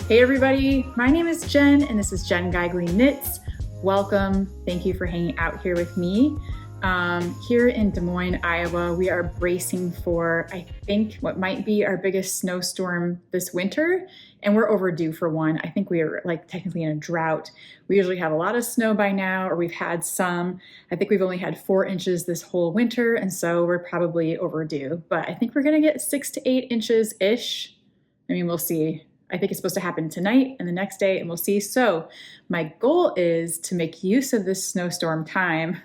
Hey everybody, my name is Jen and this is Jen Geigley Knits. Welcome, thank you for hanging out here with me. Here in Des Moines, Iowa, we are bracing for, I think, what might be our biggest snowstorm this winter, and we're overdue for one. I think we are technically in a drought. We usually have a lot of snow by now, or we've had some. I think we've only had 4 inches this whole winter, and so we're probably overdue. But I think we're gonna get 6 to 8 inches-ish. I mean, we'll see. I think it's supposed to happen tonight and the next day, and we'll see. So my goal is to make use of this snowstorm time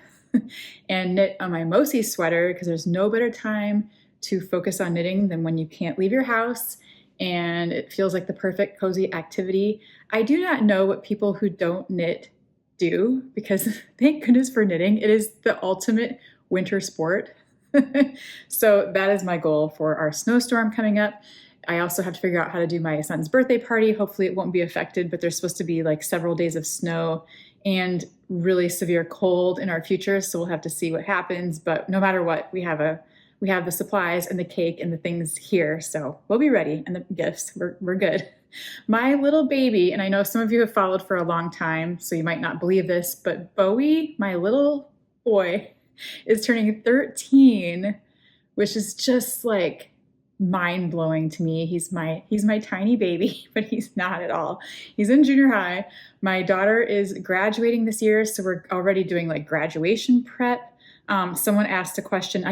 and knit on my Mosi sweater, because there's no better time to focus on knitting than when you can't leave your house and it feels like the perfect cozy activity. I do not know what people who don't knit do, because thank goodness for knitting. It is the ultimate winter sport. So that is my goal for our snowstorm coming up. I also have to figure out how to do my son's birthday party. Hopefully it won't be affected, but there's supposed to be like several days of snow and really severe cold in our future. So we'll have to see what happens. But no matter what, we have the supplies and the cake and the things here. So we'll be ready, and the gifts, we're good. My little baby, and I know some of you have followed for a long time, so you might not believe this, but Bowie, my little boy, is turning 13, which is just like mind-blowing to me. He's my tiny baby, but he's not at all. He's in junior high. My daughter is graduating this year, so we're already doing like graduation prep. Someone asked a question.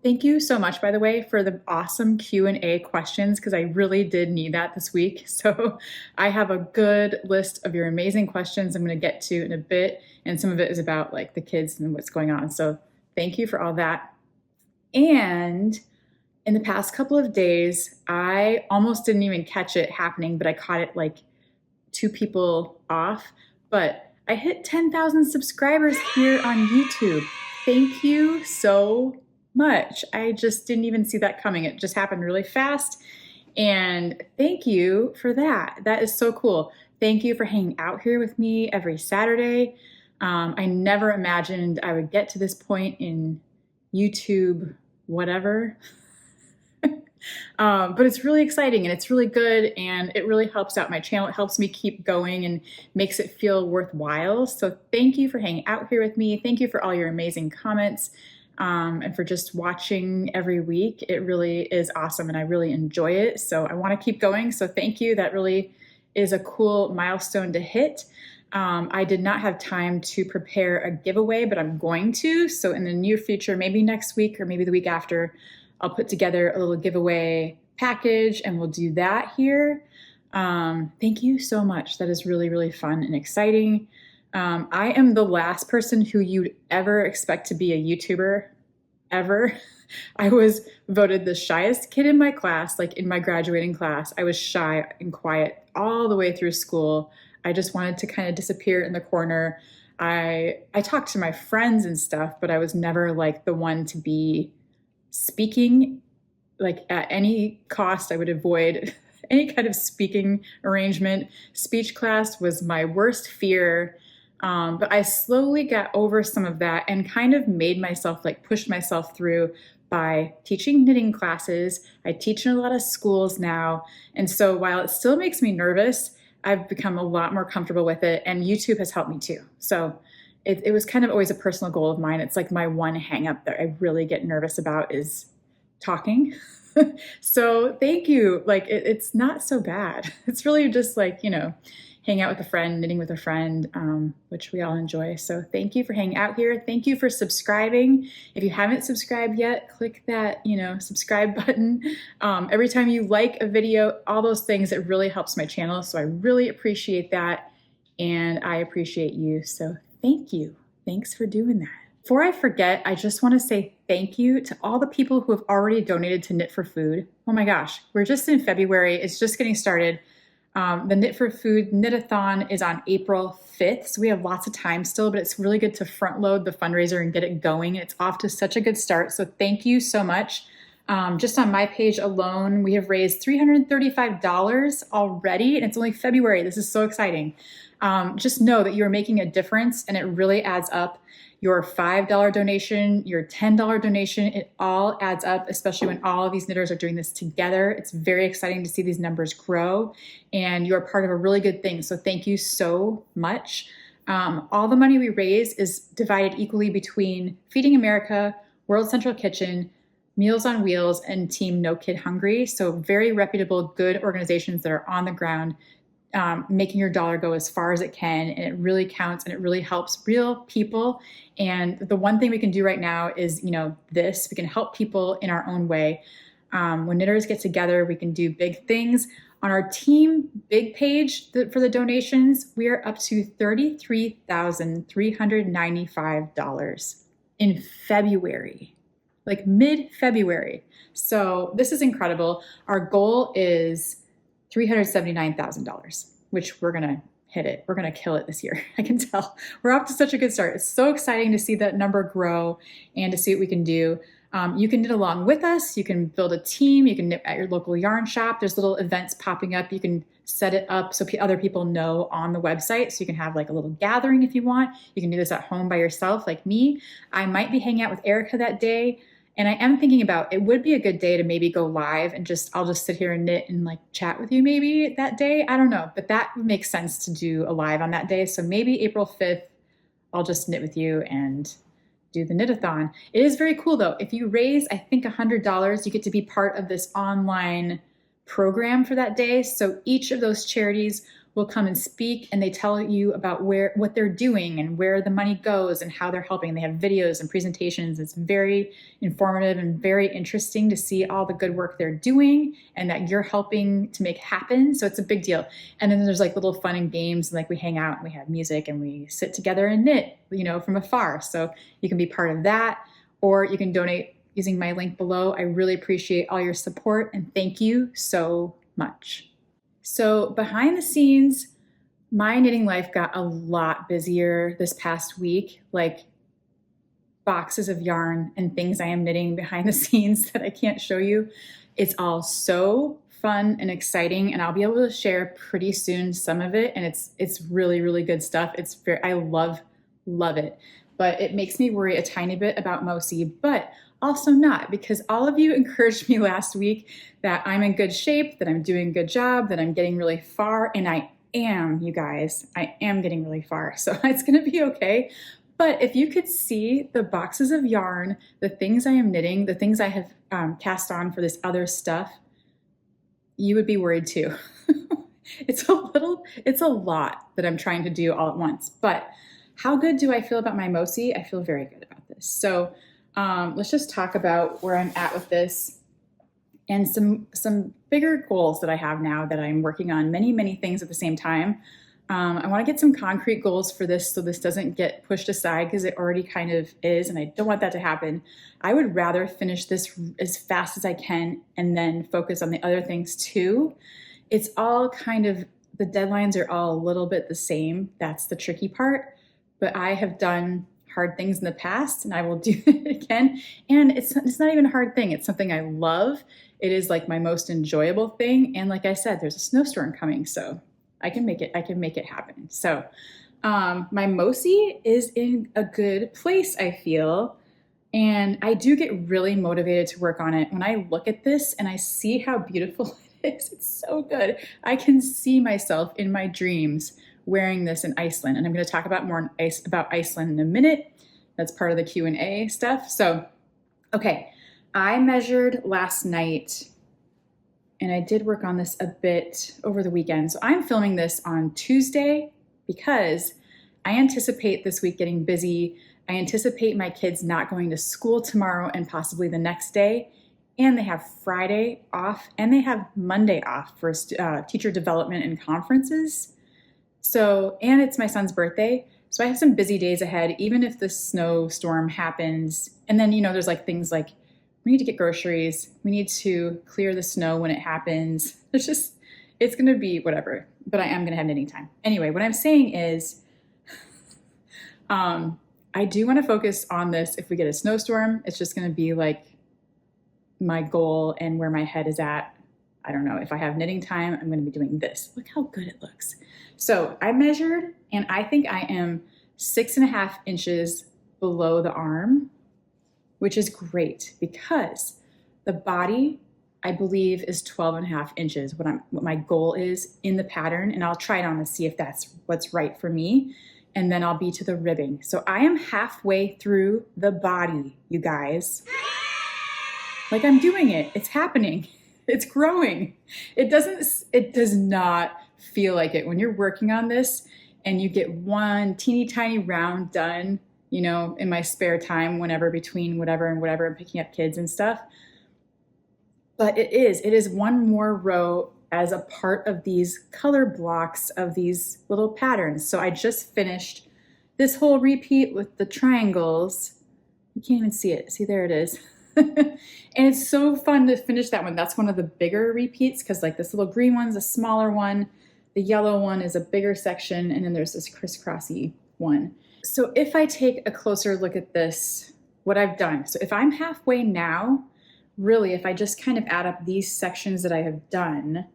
Thank you so much, by the way, for the awesome Q&A questions, because I really did need that this week. So I have a good list of your amazing questions I'm going to get to in a bit, and some of it is about like the kids and what's going on. So thank you for all that. And in the past couple of days, I almost didn't even catch it happening, but I caught it like 2 people off. But I hit 10,000 subscribers here on YouTube. Thank you so much. I just didn't even see that coming. It just happened really fast. And thank you for that. That is so cool. Thank you for hanging out here with me every Saturday. I never imagined I would get to this point in YouTube, whatever. But it's really exciting and it's really good, and it really helps out my channel. It helps me keep going and makes it feel worthwhile. So thank you for hanging out here with me. Thank you for all your amazing comments, and for just watching every week. It really is awesome and I really enjoy it. So I want to keep going. So thank you. That really is a cool milestone to hit. I did not have time to prepare a giveaway, but I'm going to. So in the near future, maybe next week or maybe the week after, I'll put together a little giveaway package and we'll do that here. Thank you so much. That is really, really fun and exciting. I am the last person who you'd ever expect to be a YouTuber, ever. I was voted the shyest kid in my class, like in my graduating class. I was shy and quiet all the way through school. I just wanted to kind of disappear in the corner. I talked to my friends and stuff, but I was never like the one to be speaking. Like at any cost, I would avoid any kind of speaking arrangement. Speech class was my worst fear. But I slowly got over some of that and kind of made myself, like pushed myself through by teaching knitting classes. I teach in a lot of schools now. And so while it still makes me nervous, I've become a lot more comfortable with it, and YouTube has helped me too. So it was kind of always a personal goal of mine. It's like my one hang up that I really get nervous about is talking. So thank you. Like it's not so bad. It's really just like, hang out with a friend, knitting with a friend, which we all enjoy. So thank you for hanging out here. Thank you for subscribing. If you haven't subscribed yet, click that, subscribe button. Every time you like a video, all those things, it really helps my channel. So I really appreciate that. And I appreciate you. So thank you. Thanks for doing that. Before I forget, I just want to say thank you to all the people who have already donated to Knit for Food. Oh my gosh, we're just in February. It's just getting started. The Knit for Food Knit-a-thon is on April 5th, so we have lots of time still, but it's really good to front load the fundraiser and get it going. It's off to such a good start, so thank you so much. Just on my page alone, we have raised $335 already, and it's only February. This is so exciting. just know that you're making a difference, and it really adds up. Your $5 donation, your $10 donation, it all adds up, especially when all of these knitters are doing this together. It's very exciting to see these numbers grow, and you're part of a really good thing. So thank you so much. All the money we raise is divided equally between Feeding America, World Central Kitchen, Meals on Wheels, and Team No Kid Hungry. So very reputable, good organizations that are on the ground, making your dollar go as far as it can. And it really counts, and it really helps real people. And the one thing we can do right now is, we can help people in our own way. When knitters get together, we can do big things. On our Team Big page for the donations, we are up to $33,395 in February, like mid-February. So this is incredible. Our goal is $379,000, which we're going to hit it. We're going to kill it this year. I can tell. We're off to such a good start. It's so exciting to see that number grow and to see what we can do. You can knit along with us. You can build a team. You can knit at your local yarn shop. There's little events popping up. You can set it up so other people know on the website. So you can have like a little gathering if you want. You can do this at home by yourself like me. I might be hanging out with Erica that day. And I am thinking about, it would be a good day to maybe go live and I'll just sit here and knit and like chat with you maybe that day. I don't know, but that makes sense to do a live on that day. So maybe April 5th, I'll just knit with you and do the knit-a-thon. It is very cool though. If you raise, I think $100, you get to be part of this online program for that day. So each of those charities will come and speak, and they tell you about what they're doing and where the money goes and how they're helping. They have videos and presentations. It's very informative and very interesting to see all the good work they're doing and that you're helping to make happen. So it's a big deal. And then there's like little fun and games, and like we hang out and we have music and we sit together and knit, from afar. So you can be part of that, or you can donate using my link below. I really appreciate all your support, and thank you so much. So behind the scenes, my knitting life got a lot busier this past week, like boxes of yarn and things I am knitting behind the scenes that I can't show you. It's all so fun and exciting, and I'll be able to share pretty soon some of it. And it's really, really good stuff. I love it, but it makes me worry a tiny bit about Mosi, but also not, because all of you encouraged me last week that I'm in good shape, that I'm doing a good job, that I'm getting really far. And I am, you guys, I am getting really far. So it's going to be okay. But if you could see the boxes of yarn, the things I am knitting, the things I have cast on for this other stuff, you would be worried too. It's a lot that I'm trying to do all at once. But how good do I feel about my Mosi? I feel very good about this. So let's just talk about where I'm at with this and some bigger goals that I have now that I'm working on many, many things at the same time. I want to get some concrete goals for this so this doesn't get pushed aside, because it already kind of is, and I don't want that to happen. I would rather finish this as fast as I can and then focus on the other things too. It's all the deadlines are all a little bit the same. That's the tricky part. But I have done hard things in the past, and I will do it again. And it's not even a hard thing. It's something I love. It is like my most enjoyable thing. And like I said, there's a snowstorm coming, so I can make it happen. So my Mosi is in a good place, I feel. And I do get really motivated to work on it. When I look at this and I see how beautiful it is, it's so good. I can see myself in my dreams wearing this in Iceland. And I'm going to talk about more about Iceland in a minute. That's part of the Q&A stuff. So, okay, I measured last night, and I did work on this a bit over the weekend. So I'm filming this on Tuesday because I anticipate this week getting busy. I anticipate my kids not going to school tomorrow and possibly the next day. And they have Friday off, and they have Monday off for teacher development and conferences. So, and it's my son's birthday. So I have some busy days ahead, even if the snowstorm happens. And then, there's like things like we need to get groceries. We need to clear the snow when it happens. It's going to be whatever, but I am going to have knitting time. Anyway, what I'm saying is, I do want to focus on this. If we get a snowstorm, it's just going to be like my goal and where my head is at. I don't know, if I have knitting time, I'm going to be doing this. Look how good it looks. So I measured, and I think I am 6.5 inches below the arm, which is great because the body, I believe, is 12.5 inches, what my goal is in the pattern. And I'll try it on to see if that's what's right for me. And then I'll be to the ribbing. So I am halfway through the body, you guys. Like, I'm doing it. It's happening. It's growing. It does not feel like it when you're working on this and you get one teeny tiny round done, you know, in my spare time, whenever between whatever and whatever, I'm picking up kids and stuff. But it is one more row as a part of these color blocks of these little patterns. So I just finished this whole repeat with the triangles. You can't even see it. See, there it is. And it's so fun to finish that one. That's one of the bigger repeats because like this little green one's a smaller one. The yellow one is a bigger section. And then there's this crisscrossy one. So if I take a closer look at this, what I've done. So if I'm halfway now, really, if I just kind of add up these sections that I have done,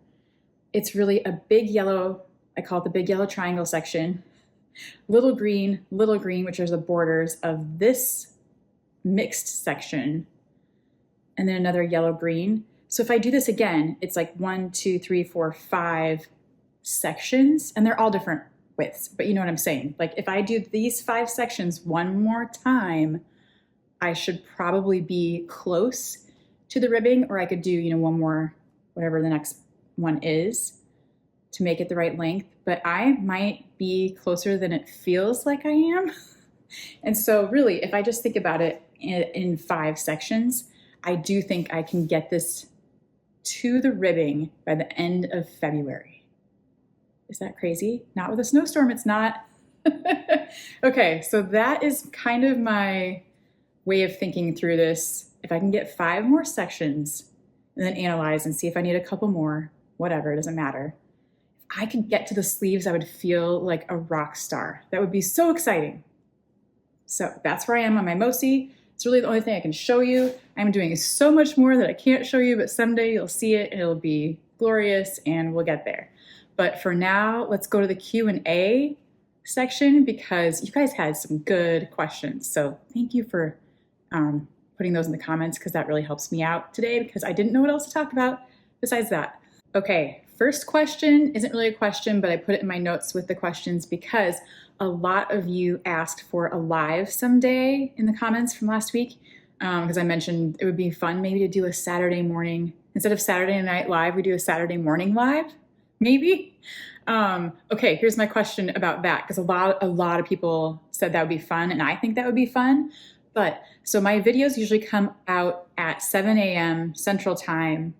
it's really a big yellow, I call it the big yellow triangle section, little green, which are the borders of this mixed section, and then another yellow green. So if I do this again, it's like 1, 2, 3, 4, 5 sections, and they're all different widths, but you know what I'm saying? Like if I do these 5 sections one more time, I should probably be close to the ribbing, or I could do, you know, one more, whatever the next one is, to make it the right length, but I might be closer than it feels like I am. And so really, if I just think about it in 5 sections, I do think I can get this to the ribbing by the end of February. Is that crazy? Not with a snowstorm, it's not. Okay, so that is kind of my way of thinking through this. If I can get 5 more sections and then analyze and see if I need a couple more, whatever, it doesn't matter. If I could get to the sleeves, I would feel like a rock star. That would be so exciting. So that's where I am on my Mosi. It's really the only thing I can show you. I'm doing so much more that I can't show you, but someday you'll see it and it'll be glorious and we'll get there. But for now, let's go to the Q&A section because you guys had some good questions. So thank you for putting those in the comments because that really helps me out today because I didn't know what else to talk about besides that. Okay, first question isn't really a question, but I put it in my notes with the questions because a lot of you asked for a live someday in the comments from last week because I mentioned it would be fun maybe to do a Saturday morning. Instead of Saturday night live, we do a Saturday morning live, maybe. Okay, here's my question about that because a lot of people said that would be fun and I think that would be fun. But so my videos usually come out at 7 a.m. Central Time.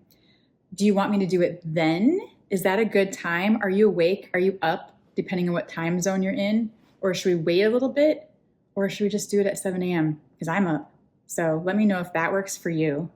Do you want me to do it then? Is that a good time? Are you awake? Are you up? Depending on what time zone you're in? Or should we wait a little bit? Or should we just do it at 7 a.m.? Because I'm up. So let me know if that works for you.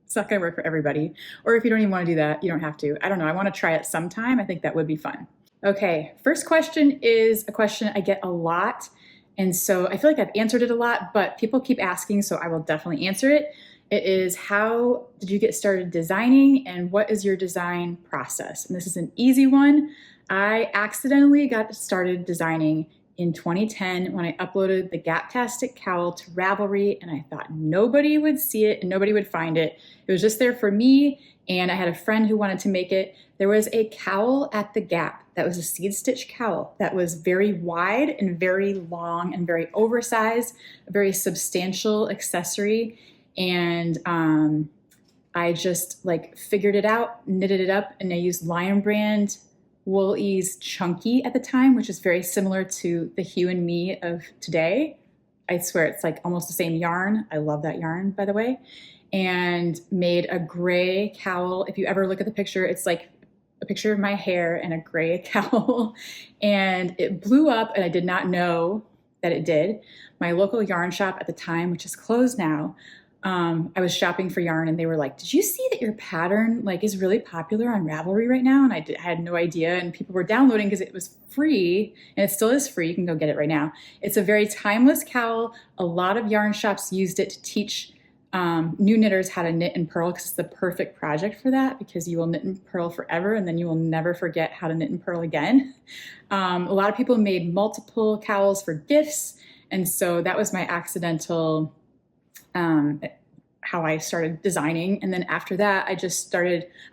It's not going to work for everybody. Or if you don't even want to do that, you don't have to. I don't know. I want to try it sometime. I think that would be fun. Okay, first question is a question I get a lot. And so I feel like I've answered it a lot, but people keep asking, so I will definitely answer it. It is, how did you get started designing and what is your design process? And this is an easy one. I accidentally got started designing in 2010 when I uploaded the Gaptastic cowl to Ravelry, and I thought nobody would see it and nobody would find it. It was just there for me, and I had a friend who wanted to make it. There was a cowl at the Gap that was a seed stitch cowl that was very wide and very long and very oversized, a very substantial accessory. And I just like figured it out, knitted it up, and I used Lion Brand Wool Ease Chunky at the time, which is very similar to the Hue and Me of today. I swear it's like almost the same yarn. I love that yarn, by the way. And made a gray cowl. If you ever look at the picture, it's like a picture of my hair and a gray cowl. And it blew up, and I did not know that it did. My local yarn shop at the time, which is closed now, I was shopping for yarn and they were like, did you see that your pattern like is really popular on Ravelry right now? And I had no idea. And people were downloading because it was free, and it still is free. You can go get it right now. It's a very timeless cowl. A lot of yarn shops used it to teach New knitters how to knit and purl, because it's the perfect project for that, because you will knit and purl forever and then you will never forget how to knit and purl again. A lot of people made multiple cowls for gifts, and so that was my accidental how I started designing. And then after that,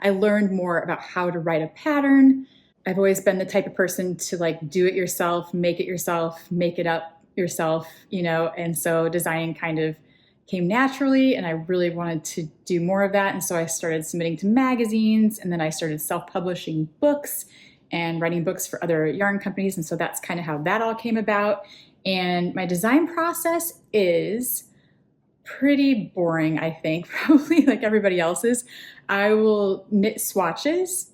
I learned more about how to write a pattern. I've always been the type of person to like do it yourself, make it up yourself, and so designing kind of came naturally, and I really wanted to do more of that. And so I started submitting to magazines, and then I started self-publishing books and writing books for other yarn companies. And so that's kind of how that all came about. And my design process is pretty boring, I think, probably like everybody else's. I will knit swatches.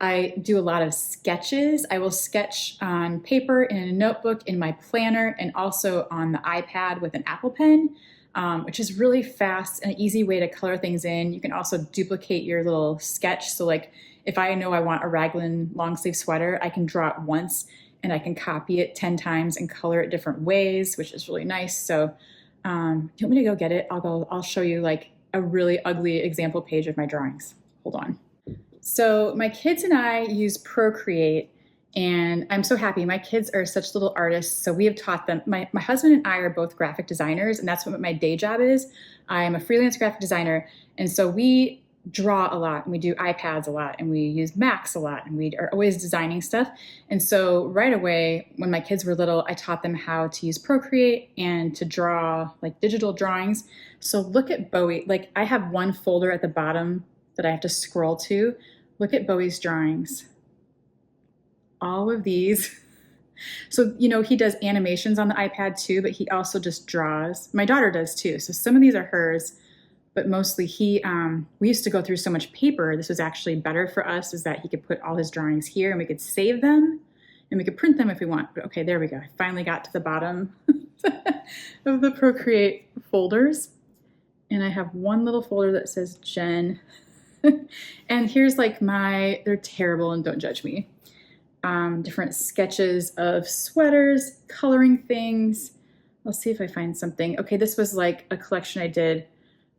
I do a lot of sketches. I will sketch on paper, in a notebook, in my planner, and also on the iPad with an Apple Pen. Which is really fast and an easy way to color things in. You can also duplicate your little sketch. So like if I know I want a raglan long sleeve sweater, I can draw it once and I can copy it 10 times and color it different ways, which is really nice. So do you want me to go get it? I'll show you like a really ugly example page of my drawings. Hold on. So my kids and I use Procreate, and I'm so happy. My kids are such little artists, so we have taught them. My husband and I are both graphic designers, and that's what my day job is. I'm a freelance graphic designer, and so we draw a lot, and we do iPads a lot, and we use Macs a lot, and we are always designing stuff. And so right away, when my kids were little, I taught them how to use Procreate and to draw like digital drawings. So look at Bowie. Like I have one folder at the bottom that I have to scroll to. Look at Bowie's drawings. All of these. So, he does animations on the iPad too, but he also just draws. My daughter does too. So some of these are hers, but mostly we used to go through so much paper. This was actually better for us, is that he could put all his drawings here and we could save them and we could print them if we want. But okay, there we go. I finally got to the bottom of the Procreate folders. And I have one little folder that says Jen. And here's like they're terrible and don't judge me. Different sketches of sweaters, coloring things. I'll see if I find something. Okay, this was like a collection I did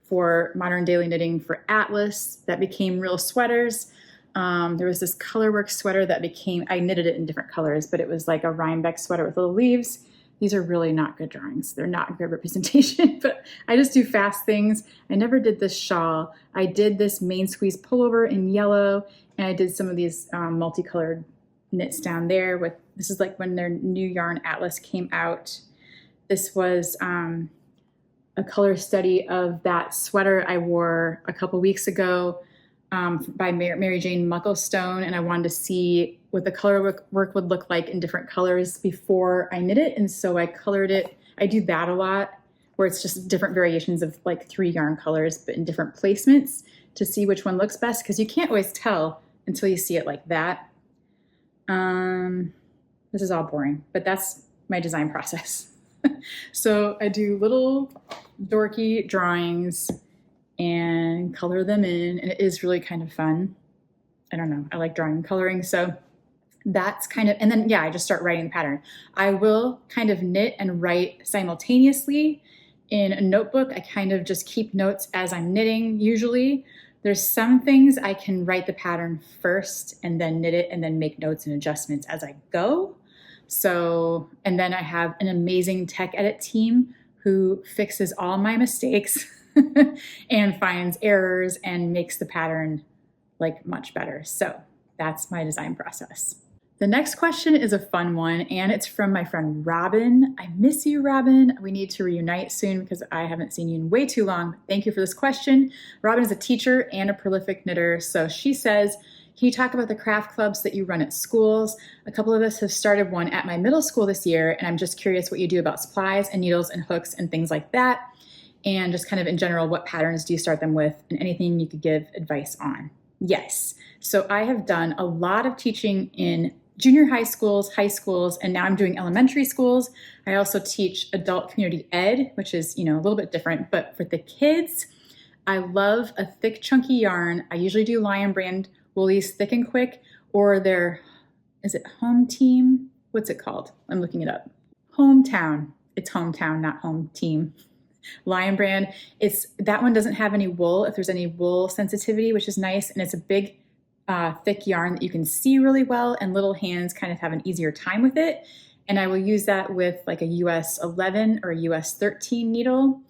for Modern Daily Knitting for Atlas that became real sweaters. There was this colorwork sweater that I knitted it in different colors, but it was like a Rhinebeck sweater with little leaves. These are really not good drawings. They're not good representation, but I just do fast things. I never did this shawl. I did this main squeeze pullover in yellow, and I did some of these multicolored knits down there. This is like when their new yarn Atlas came out. This was a color study of that sweater I wore a couple weeks ago by Mary Jane Mucklestone, and I wanted to see what the color work would look like in different colors before I knit it, and so I colored it. I do that a lot, where it's just different variations of like 3 yarn colors, but in different placements to see which one looks best, because you can't always tell until you see it like that. This is all boring, but that's my design process. So I do little dorky drawings and color them in, and it is really kind of fun. I don't know, I like drawing and coloring, so that's kind of, and then I just start writing the pattern. I will kind of knit and write simultaneously in a notebook. I kind of just keep notes as I'm knitting usually. There's some things I can write the pattern first and then knit it and then make notes and adjustments as I go. So, and then I have an amazing tech edit team who fixes all my mistakes and finds errors and makes the pattern like much better. So that's my design process. The next question is a fun one, and it's from my friend Robin. I miss you, Robin. We need to reunite soon because I haven't seen you in way too long. Thank you for this question. Robin is a teacher and a prolific knitter. So she says, can you talk about the craft clubs that you run at schools? A couple of us have started one at my middle school this year, and I'm just curious what you do about supplies and needles and hooks and things like that. And just kind of in general, what patterns do you start them with, and anything you could give advice on? Yes. So I have done a lot of teaching in junior high schools, and now I'm doing elementary schools. I also teach adult community ed, which is, a little bit different. But for the kids, I love a thick, chunky yarn. I usually do Lion Brand Woolies Thick and Quick, or is it Home Team? What's it called? I'm looking it up. Hometown. It's Hometown, not Home Team. Lion brand. That one doesn't have any wool, if there's any wool sensitivity, which is nice. And it's a big, thick yarn that you can see really well, and little hands kind of have an easier time with it. And I will use that with like a US 11 or a US 13 needle.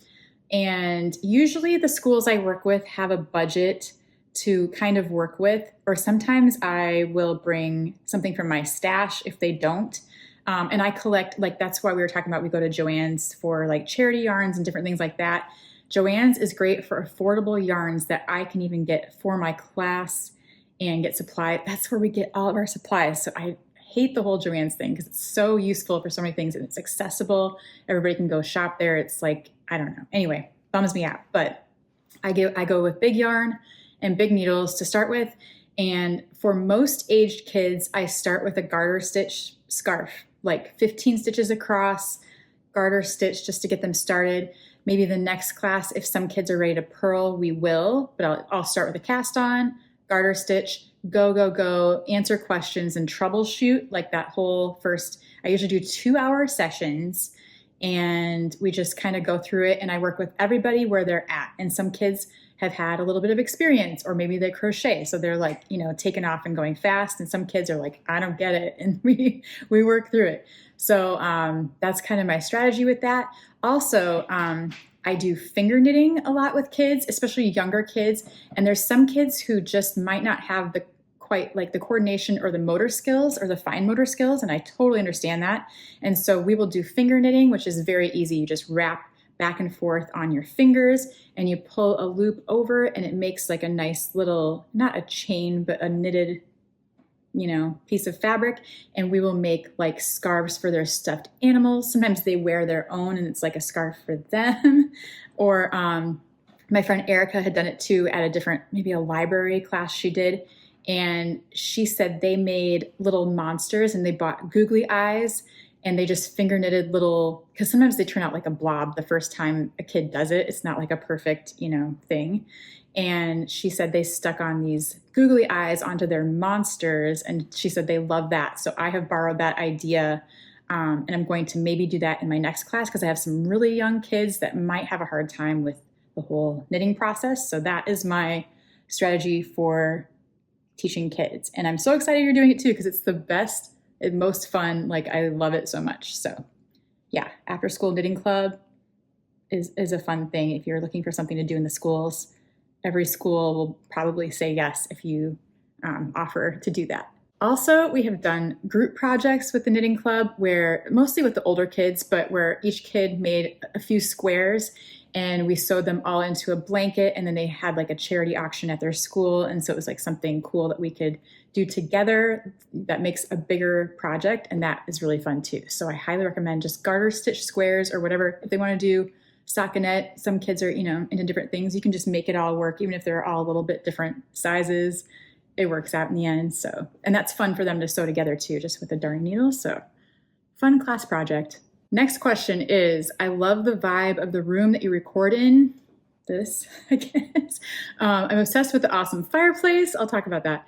And usually the schools I work with have a budget to kind of work with, or sometimes I will bring something from my stash if they don't. And I collect, like, that's why we were talking about, we go to Joann's for like charity yarns and different things like that. Joann's is great for affordable yarns that I can even get for my class and get supply. That's where we get all of our supplies. So I hate the whole Joann's thing because it's so useful for so many things and it's accessible. Everybody can go shop there. It's like, I don't know. Anyway, bums me out. But I go with big yarn and big needles to start with. And for most aged kids, I start with a garter stitch scarf, like 15 stitches across, garter stitch, just to get them started. Maybe the next class, if some kids are ready to purl, we will, but I'll start with a cast on, garter stitch, go, answer questions and troubleshoot, like that whole first. I usually do 2-hour sessions and we just kind of go through it, and I work with everybody where they're at. And some kids have had a little bit of experience, or maybe they crochet, so they're like, taking off and going fast. And some kids are like, I don't get it, and we work through it. So that's kind of my strategy with that. Also, I do finger knitting a lot with kids, especially younger kids. And there's some kids who just might not have the coordination or the motor skills or the fine motor skills. And I totally understand that. And so we will do finger knitting, which is very easy. You just wrap back and forth on your fingers and you pull a loop over, and it makes like a nice little, not a chain, but a knitted, piece of fabric. And we will make like scarves for their stuffed animals. Sometimes they wear their own and it's like a scarf for them. Or my friend Erica had done it too at maybe a library class she did. And she said they made little monsters, and they bought googly eyes, and they just finger knitted little, because sometimes they turn out like a blob the first time a kid does it. It's not like a perfect, thing. And she said they stuck on these googly eyes onto their monsters, and she said they love that. So I have borrowed that idea, and I'm going to maybe do that in my next class because I have some really young kids that might have a hard time with the whole knitting process. So that is my strategy for teaching kids. And I'm so excited you're doing it too, because it's the best and most fun. Like, I love it so much. So yeah, after school knitting club is a fun thing. If you're looking for something to do in the schools, every school will probably say yes if you offer to do that. Also, we have done group projects with the knitting club, where mostly with the older kids, but where each kid made a few squares and we sewed them all into a blanket, and then they had like a charity auction at their school. And so it was like something cool that we could do together that makes a bigger project, and that is really fun too. So I highly recommend just garter stitch squares or whatever. If they want to do stockinette, some kids are, into different things. You can just make it all work, even if they're all a little bit different sizes. It works out in the end. So, and that's fun for them to sew together too, just with a darning needle. So fun class project. Next question is, I love the vibe of the room that you record in. This, I guess. I'm obsessed with the awesome fireplace. I'll talk about that.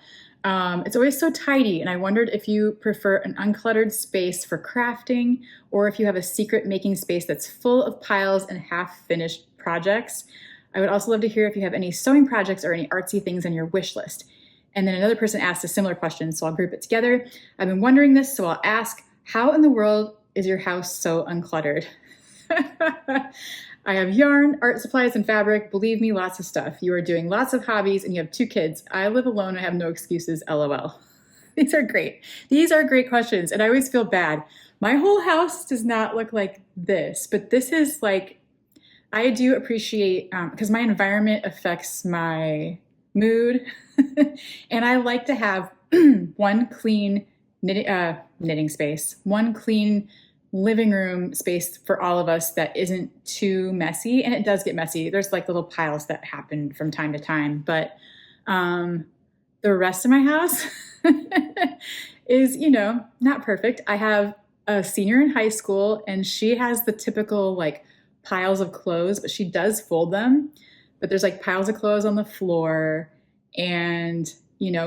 It's always so tidy, and I wondered if you prefer an uncluttered space for crafting, or if you have a secret making space that's full of piles and half-finished projects. I would also love to hear if you have any sewing projects or any artsy things on your wish list. And then another person asked a similar question, so I'll group it together. I've been wondering this, so I'll ask, how in the world is your house so uncluttered? I have yarn, art supplies, and fabric. Believe me, lots of stuff. You are doing lots of hobbies, and you have 2 kids. I live alone. I have no excuses. LOL. These are great. These are great questions, and I always feel bad. My whole house does not look like this, but this is like, I do appreciate, because my environment affects my mood, and I like to have one clean knitting space, one clean living room space for all of us that isn't too messy. And it does get messy. There's like little piles that happen from time to time, but the rest of my house is, not perfect. I have a senior in high school, and she has the typical like piles of clothes, but she does fold them. But there's like piles of clothes on the floor, and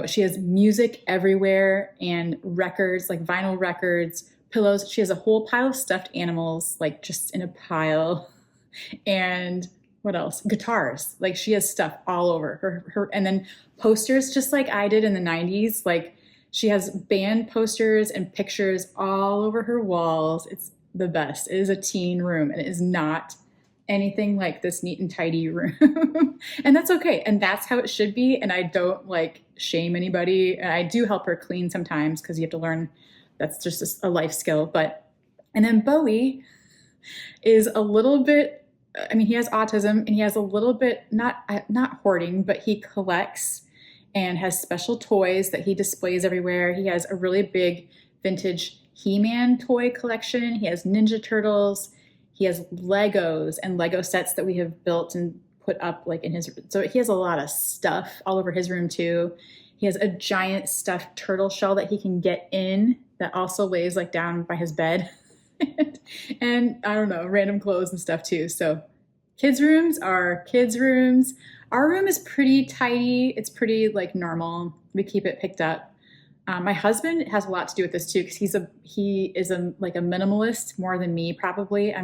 she has music everywhere and records, like vinyl records, pillows. She has a whole pile of stuffed animals, like just in a pile. And what else? Guitars. Like she has stuff all over her, and then posters, just like I did in the 90s. Like she has band posters and pictures all over her walls. It's the best. It is a teen room, and it is not anything like this neat and tidy room. And that's okay. And that's how it should be. And I don't like shame anybody. And I do help her clean sometimes because you have to learn. That's just a life skill. But, and then Bowie is a little bit, I mean, he has autism and he has a little bit, not hoarding, but he collects and has special toys that he displays everywhere. He has a really big vintage He-Man toy collection. He has Ninja Turtles. He has Legos and Lego sets that we have built and put up like in his, so he has a lot of stuff all over his room too. He has a giant stuffed turtle shell that he can get in that also lays like down by his bed. And I don't know, random clothes and stuff too. So kids' rooms are kids' rooms. Our room is pretty tidy. It's pretty like normal. We keep it picked up. My husband has a lot to do with this too, because he is like a minimalist more than me probably.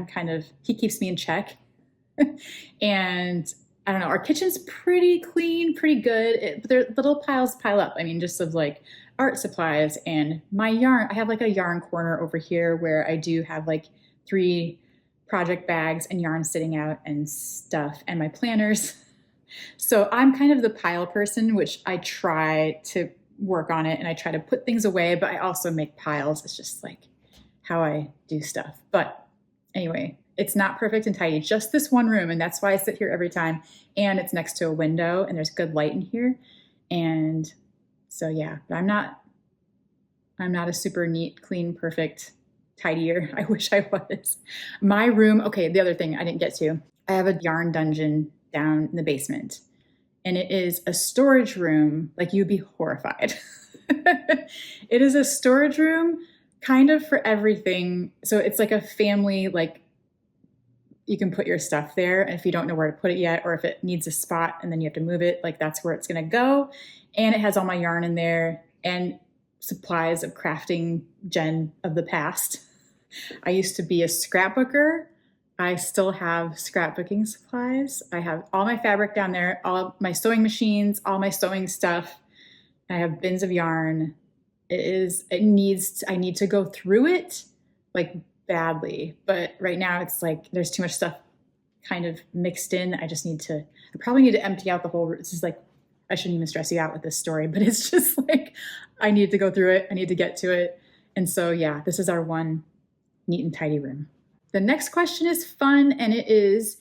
He keeps me in check. And I don't know, our kitchen's pretty clean, pretty good. But little piles pile up. I mean, just of like art supplies and my yarn. I have like a yarn corner over here where I do have like 3 project bags and yarn sitting out and stuff, and my planners. So I'm kind of the pile person, which I try to work on it, and I try to put things away, but I also make piles. It's just like how I do stuff. But anyway, it's not perfect and tidy, just this one room. And that's why I sit here every time. And it's next to a window and there's good light in here. And so, yeah, but I'm not a super neat, clean, perfect tidier. I wish I was. My room. Okay. The other thing I didn't get to, I have a yarn dungeon down in the basement. And it is a storage room, like you'd be horrified. It is a storage room kind of for everything. So it's like a family, like you can put your stuff there. And if you don't know where to put it yet, or if it needs a spot and then you have to move it, like that's where it's going to go. And it has all my yarn in there and supplies of crafting Jen of the past. I used to be a scrapbooker. I still have scrapbooking supplies. I have all my fabric down there, all my sewing machines, all my sewing stuff. I have bins of yarn. I need to go through it like badly. But right now it's like, there's too much stuff kind of mixed in. I probably need to empty out the whole, this is like, I shouldn't even stress you out with this story, but it's just like, I need to go through it. I need to get to it. And so, yeah, this is our one neat and tidy room. The next question is fun, and it is,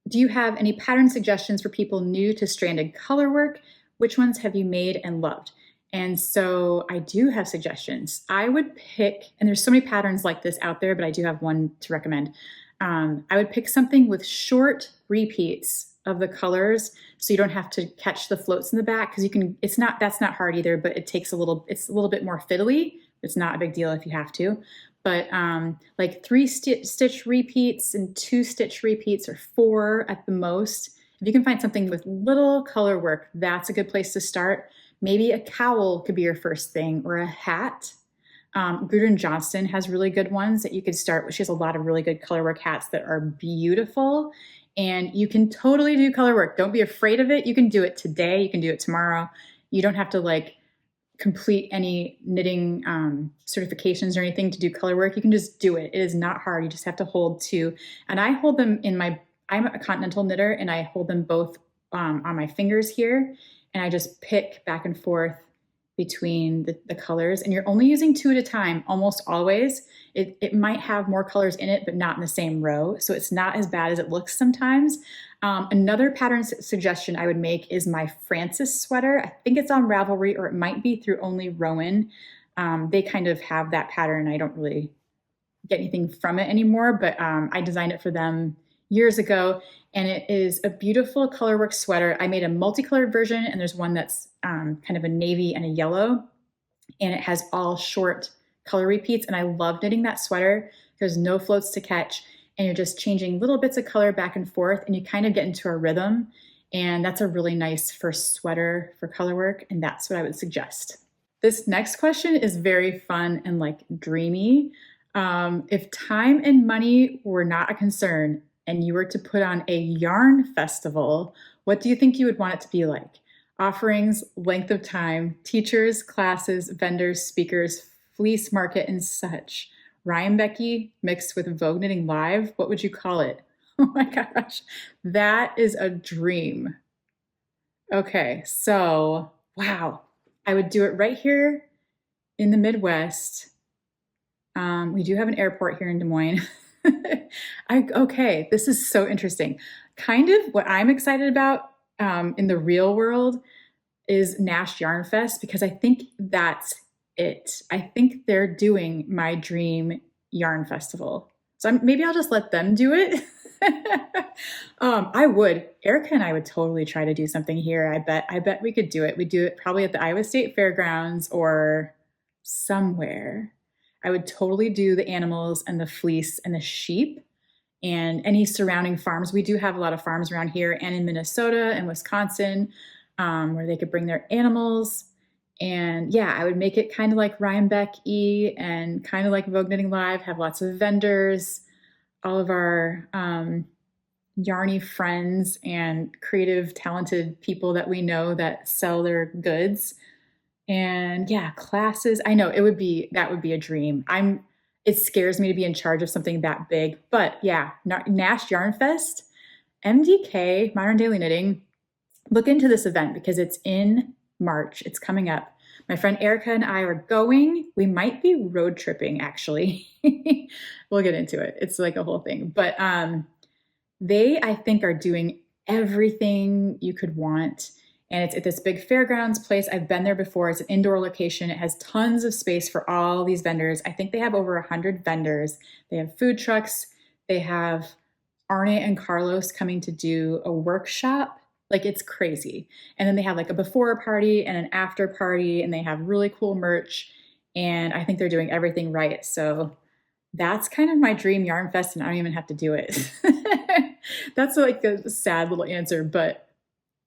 do you have any pattern suggestions for people new to stranded color work? Which ones have you made and loved? And so I do have suggestions. I would pick, and there's so many patterns like this out there, but I do have one to recommend. I would pick something with short repeats of the colors, so you don't have to catch the floats in the back, because that's not hard either, but it's a little bit more fiddly. It's not a big deal if you have to. But like 3 stitch repeats and 2 stitch repeats, or 4 at the most. If you can find something with little color work, that's a good place to start. Maybe a cowl could be your first thing, or a hat. Gudrun Johnston has really good ones that you could start with. She has a lot of really good color work hats that are beautiful, and you can totally do color work. Don't be afraid of it. You can do it today. You can do it tomorrow. You don't have to like complete any knitting certifications or anything to do color work. You can just do it. It is not hard. You just have to hold 2. And I hold them I'm a continental knitter, and I hold them both on my fingers here. And I just pick back and forth between the colors. And you're only using 2 at a time, almost always. It might have more colors in it, but not in the same row. So it's not as bad as it looks sometimes. Another pattern suggestion I would make is my Francis sweater. I think it's on Ravelry, or it might be through Only Rowan. They kind of have that pattern. I don't really get anything from it anymore, but I designed it for them years ago, and it is a beautiful colorwork sweater. I made a multicolored version, and there's one that's kind of a navy and a yellow, and it has all short color repeats, and I love knitting that sweater. There's no floats to catch, and you're just changing little bits of color back and forth, and you kind of get into a rhythm, and that's a really nice first sweater for color work, and that's what I would suggest. This next question is very fun and like dreamy. If time and money were not a concern, and you were to put on a yarn festival, what do you think you would want it to be like? Offerings, length of time, teachers, classes, vendors, speakers, fleece market, and such. Ryan Becky mixed with Vogue Knitting Live. What would you call it? Oh my gosh, that is a dream. Okay, so wow, I would do it right here in the Midwest. We do have an airport here in Des Moines. Okay, this is so interesting. Kind of what I'm excited about in the real world is Nash Yarn Fest, because I think that's it. I think they're doing my dream yarn festival. So maybe I'll just let them do it. I would. Erica and I would totally try to do something here. I bet we could do it. We'd do it probably at the Iowa State Fairgrounds or somewhere. I would totally do the animals and the fleece and the sheep and any surrounding farms. We do have a lot of farms around here and in Minnesota and Wisconsin where they could bring their animals. And yeah, I would make it kind of like Ryan Beck-y and kind of like Vogue Knitting Live, have lots of vendors, all of our yarny friends and creative, talented people that we know that sell their goods. And yeah, classes. I know that would be a dream. It scares me to be in charge of something that big, but yeah, Nash Yarn Fest, MDK, Modern Daily Knitting. Look into this event because it's in March. It's coming up. My friend Erica and I are going. We might be road tripping, actually. We'll get into it. It's like a whole thing. But they, I think, are doing everything you could want. And it's at this big fairgrounds place. I've been there before. It's an indoor location. It has tons of space for all these vendors. I think they have over 100 vendors. They have food trucks. They have Arne and Carlos coming to do a workshop. Like, it's crazy. And then they have like a before party and an after party, and they have really cool merch. And I think they're doing everything right. So that's kind of my dream yarn fest, and I don't even have to do it. That's like a sad little answer, but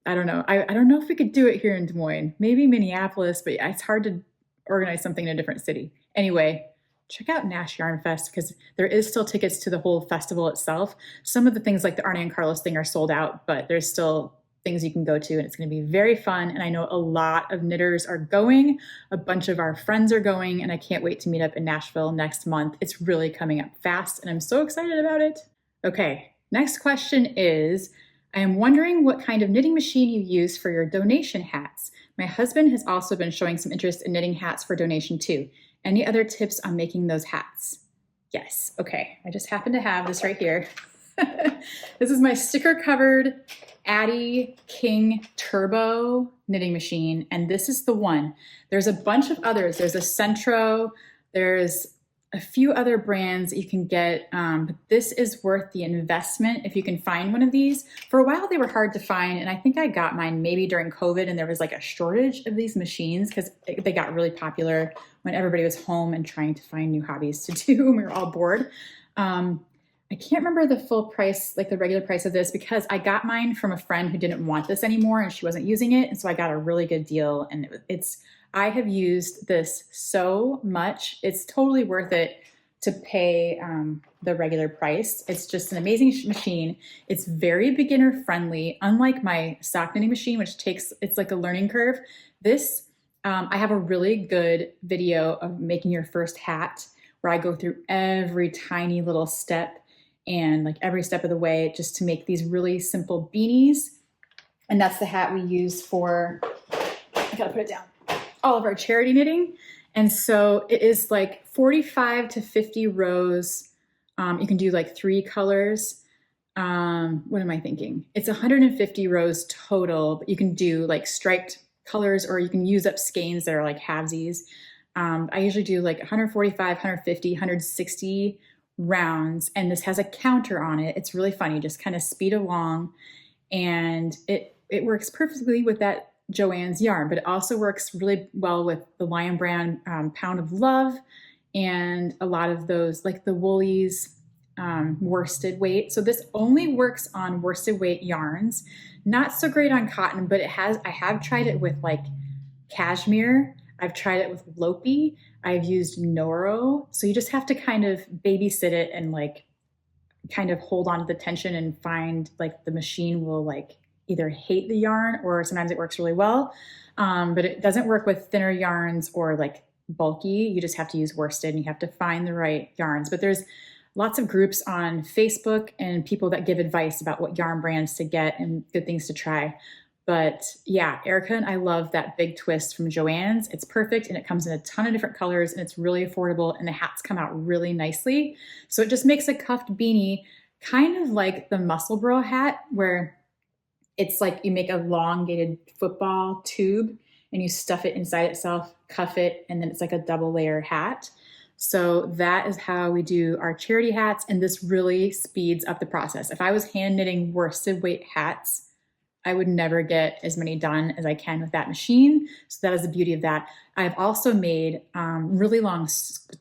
I don't know. I don't know if we could do it here in Des Moines, maybe Minneapolis, but it's hard to organize something in a different city. Anyway, check out Nash Yarn Fest because there is still tickets to the whole festival itself. Some of the things like the Arne and Carlos thing are sold out, but there's still things you can go to, and it's going to be very fun. And I know a lot of knitters are going. A bunch of our friends are going, and I can't wait to meet up in Nashville next month. It's really coming up fast, and I'm so excited about it. Okay, next question is, I am wondering what kind of knitting machine you use for your donation hats. My husband has also been showing some interest in knitting hats for donation too. Any other tips on making those hats? Yes. Okay. I just happen to have this right here. This is my sticker covered Addi King Turbo knitting machine. And this is the one. There's a bunch of others. There's a Centro. There's a few other brands that you can get, but this is worth the investment if you can find one of these. For a while, they were hard to find, and I think I got mine maybe during COVID, and there was like a shortage of these machines because they got really popular when everybody was home and trying to find new hobbies to do, and we were all bored. I can't remember the full price, like the regular price of this, because I got mine from a friend who didn't want this anymore, and she wasn't using it, and so I got a really good deal, and I have used this so much. It's totally worth it to pay the regular price. It's just an amazing machine. It's very beginner friendly, unlike my sock knitting machine, which it's like a learning curve. This, I have a really good video of making your first hat where I go through every tiny little step and like every step of the way just to make these really simple beanies. And that's the hat we use for, I gotta put it down, all of our charity knitting. And so it is like 45 to 50 rows. You can do like 3 colors. What am I thinking? It's 150 rows total, but you can do like striped colors, or you can use up skeins that are like halvesies. I usually do like 145, 150, 160 rounds. And this has a counter on it. It's really fun. You just kind of speed along, and it works perfectly with that Joann's yarn, but it also works really well with the Lion Brand Pound of Love and a lot of those like the Woolies worsted weight. So this only works on worsted weight yarns, not so great on cotton, but I have tried it with like cashmere. I've tried it with Lopi. I've used Noro. So you just have to kind of babysit it and like kind of hold on to the tension and find like the machine will like either hate the yarn or sometimes it works really well. But it doesn't work with thinner yarns or like bulky. You just have to use worsted and you have to find the right yarns. But there's lots of groups on Facebook and people that give advice about what yarn brands to get and good things to try. But yeah, Erica and I love that big twist from Joann's. It's perfect and it comes in a ton of different colors and it's really affordable and the hats come out really nicely. So it just makes a cuffed beanie kind of like the muscle bro hat, where it's like you make a elongated football tube and you stuff it inside itself, cuff it, and then it's like a double layer hat. So that is how we do our charity hats. And this really speeds up the process. If I was hand knitting worsted weight hats, I would never get as many done as I can with that machine. So that is the beauty of that. I've also made really long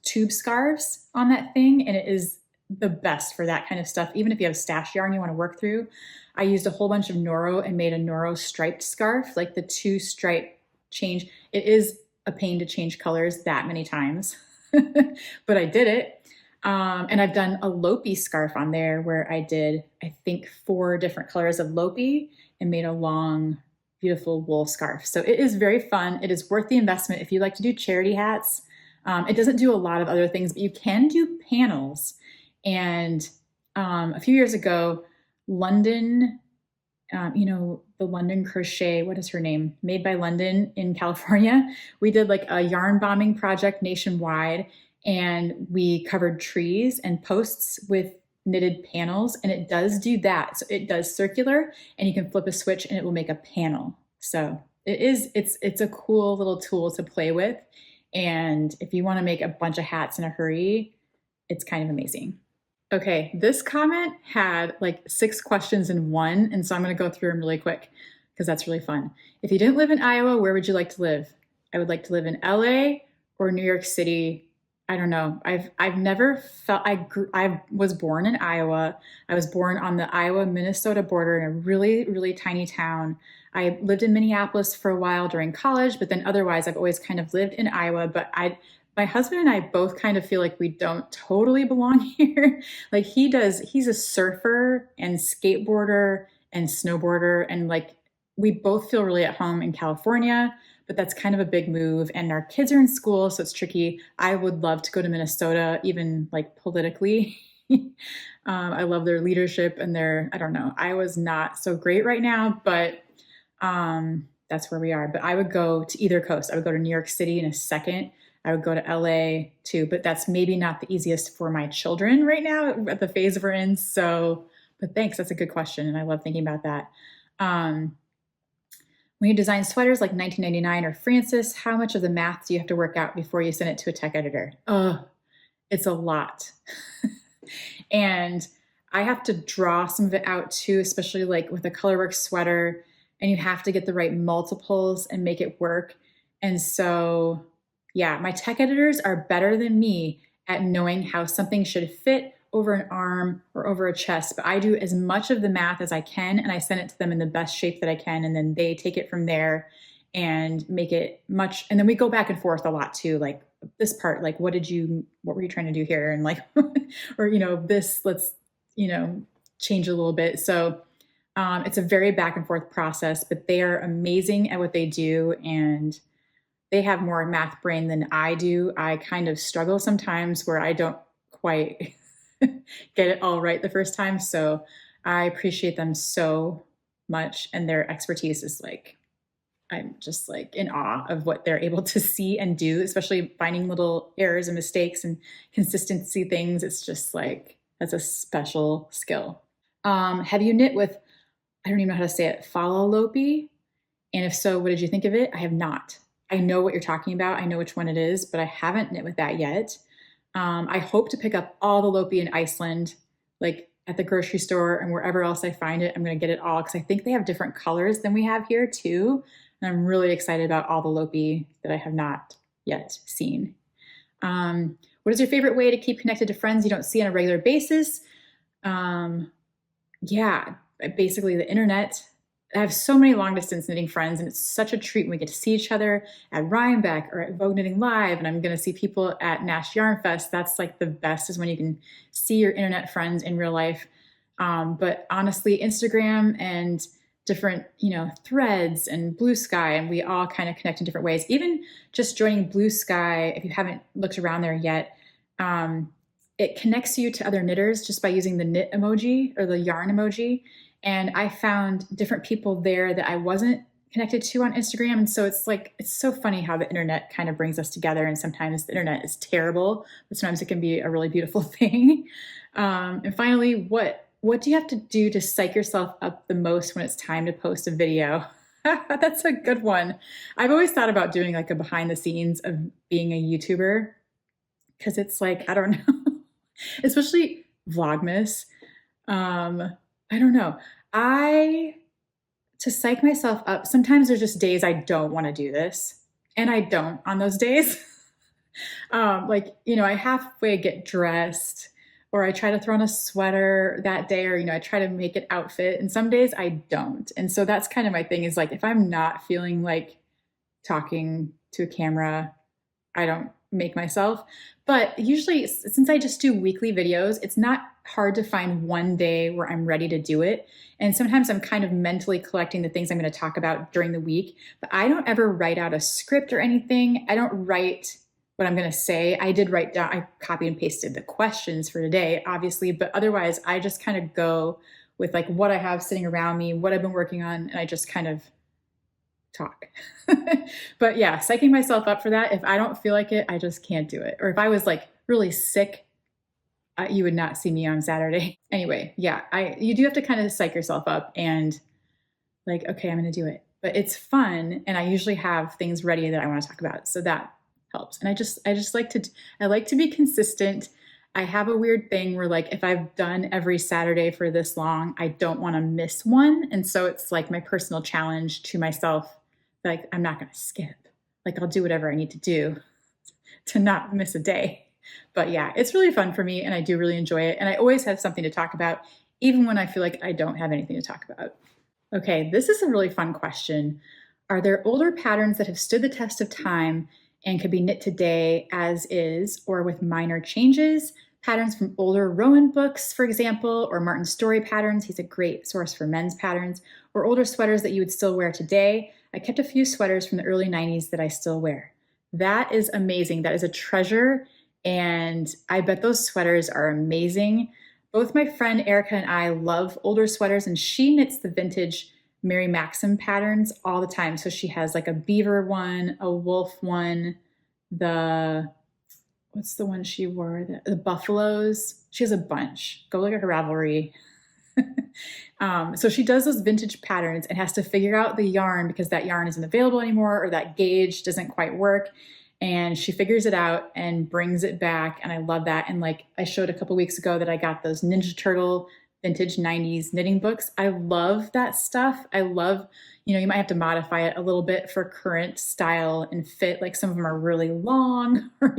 tube scarves on that thing, and it is the best for that kind of stuff. Even if you have stash yarn you want to work through, I used a whole bunch of Noro and made a Noro striped scarf, like the 2 stripe change. It is a pain to change colors that many times, but I did it. And I've done a Lopi scarf on there where I did, I think, 4 different colors of Lopi and made a long, beautiful wool scarf. So it is very fun. It is worth the investment if you like to do charity hats. It doesn't do a lot of other things, but you can do panels. And a few years ago, London, the London Crochet, what is her name? Made by London in California. We did like a yarn bombing project nationwide, and we covered trees and posts with knitted panels, and it does do that. So it does circular, and you can flip a switch and it will make a panel. So it's a cool little tool to play with. And if you want to make a bunch of hats in a hurry, it's kind of amazing. Okay, this comment had like 6 questions in one, and so I'm going to go through them really quick because that's really fun. If you didn't live in Iowa, where would you like to live? I would like to live in LA or New York City. I don't know. I've never felt I was born in Iowa. I was born on the Iowa-Minnesota border in a really, really tiny town. I lived in Minneapolis for a while during college, but then otherwise I've always kind of lived in Iowa. But my husband and I both kind of feel like we don't totally belong here. Like he's a surfer and skateboarder and snowboarder. And like, we both feel really at home in California, but that's kind of a big move. And our kids are in school, so it's tricky. I would love to go to Minnesota, even like politically. I love their leadership and I don't know, Iowa's not so great right now, but that's where we are. But I would go to either coast. I would go to New York City in a second. I would go to LA too, but that's maybe not the easiest for my children right now at the phase we're in. So, but thanks. That's a good question. And I love thinking about that. When you design sweaters like 1999 or Francis, how much of the math do you have to work out before you send it to a tech editor? It's a lot. And I have to draw some of it out too, especially like with a colorwork sweater, and you have to get the right multiples and make it work. And so, yeah, my tech editors are better than me at knowing how something should fit over an arm or over a chest, but I do as much of the math as I can, and I send it to them in the best shape that I can, and then they take it from there and make it much, and then we go back and forth a lot too, like this part, like what were you trying to do here? And like, or, this, let's, change a little bit. So it's a very back and forth process, but they are amazing at what they do, and they have more math brain than I do. I kind of struggle sometimes where I don't quite get it all right the first time. So I appreciate them so much, and their expertise is like, I'm just like in awe of what they're able to see and do, especially finding little errors and mistakes and consistency things. It's just like, that's a special skill. Have you knit with, I don't even know how to say it, Follow Lopi? And if so, what did you think of it? I have not. I know what you're talking about. I know which one it is, but I haven't knit with that yet. I hope to pick up all the Lopi in Iceland, like at the grocery store and wherever else I find it. I'm going to get it all because I think they have different colors than we have here too. And I'm really excited about all the Lopi that I have not yet seen. What is your favorite way to keep connected to friends you don't see on a regular basis? Yeah, basically the internet. I have so many long distance knitting friends, and it's such a treat when we get to see each other at Rhinebeck or at Vogue Knitting Live. And I'm going to see people at Nash Yarn Fest. That's like the best, is when you can see your internet friends in real life. But honestly, Instagram and different, threads and Blue Sky, and we all kind of connect in different ways. Even just joining Blue Sky, if you haven't looked around there yet, it connects you to other knitters just by using the knit emoji or the yarn emoji. And I found different people there that I wasn't connected to on Instagram. And so it's so funny how the internet kind of brings us together. And sometimes the internet is terrible, but sometimes it can be a really beautiful thing. And finally, what do you have to do to psych yourself up the most when it's time to post a video? That's a good one. I've always thought about doing like a behind the scenes of being a YouTuber, because it's like, I don't know, especially Vlogmas. I don't know. To psych myself up, sometimes there's just days I don't want to do this, and I don't on those days. I halfway get dressed, or I try to throw on a sweater that day, or, I try to make an outfit, and some days I don't. And so that's kind of my thing, is like, if I'm not feeling like talking to a camera, I don't make myself. But usually, since I just do weekly videos, it's not hard to find one day where I'm ready to do it. And sometimes I'm kind of mentally collecting the things I'm going to talk about during the week, but I don't ever write out a script or anything. I don't write what I'm going to say. I did write down, I copy and pasted the questions for today, obviously, but otherwise I just kind of go with like what I have sitting around me, what I've been working on, and I just kind of talk. But yeah, psyching myself up for that. If I don't feel like it, I just can't do it. Or if I was like really sick, you would not see me on Saturday. Anyway, yeah, you do have to kind of psych yourself up and like, okay, I'm going to do it. But it's fun, and I usually have things ready that I want to talk about, so that helps. And I like to be consistent. I have a weird thing where like, if I've done every Saturday for this long, I don't want to miss one. And so it's like my personal challenge to myself, like, I'm not going to skip. Like, I'll do whatever I need to do to not miss a day. But yeah, it's really fun for me, and I do really enjoy it. And I always have something to talk about, even when I feel like I don't have anything to talk about. Okay, this is a really fun question. Are there older patterns that have stood the test of time and could be knit today as is, or with minor changes? Patterns from older Rowan books, for example, or Martin Story patterns. He's a great source for men's patterns. Or older sweaters that you would still wear today. I kept a few sweaters from the early 90s that I still wear. That is amazing. That is a treasure. And I bet those sweaters are amazing. Both my friend Erica and I love older sweaters, and she knits the vintage Mary Maxim patterns all the time. So she has like a beaver one, a wolf one, what's the one she wore? The buffaloes. She has a bunch. Go look at her Ravelry. So she does those vintage patterns and has to figure out the yarn, because that yarn isn't available anymore, or that gauge doesn't quite work. And she figures it out and brings it back. And I love that. And like I showed a couple weeks ago that I got those Ninja Turtle vintage 90s knitting books. I love that stuff. I love, you might have to modify it a little bit for current style and fit. Like some of them are really long, or,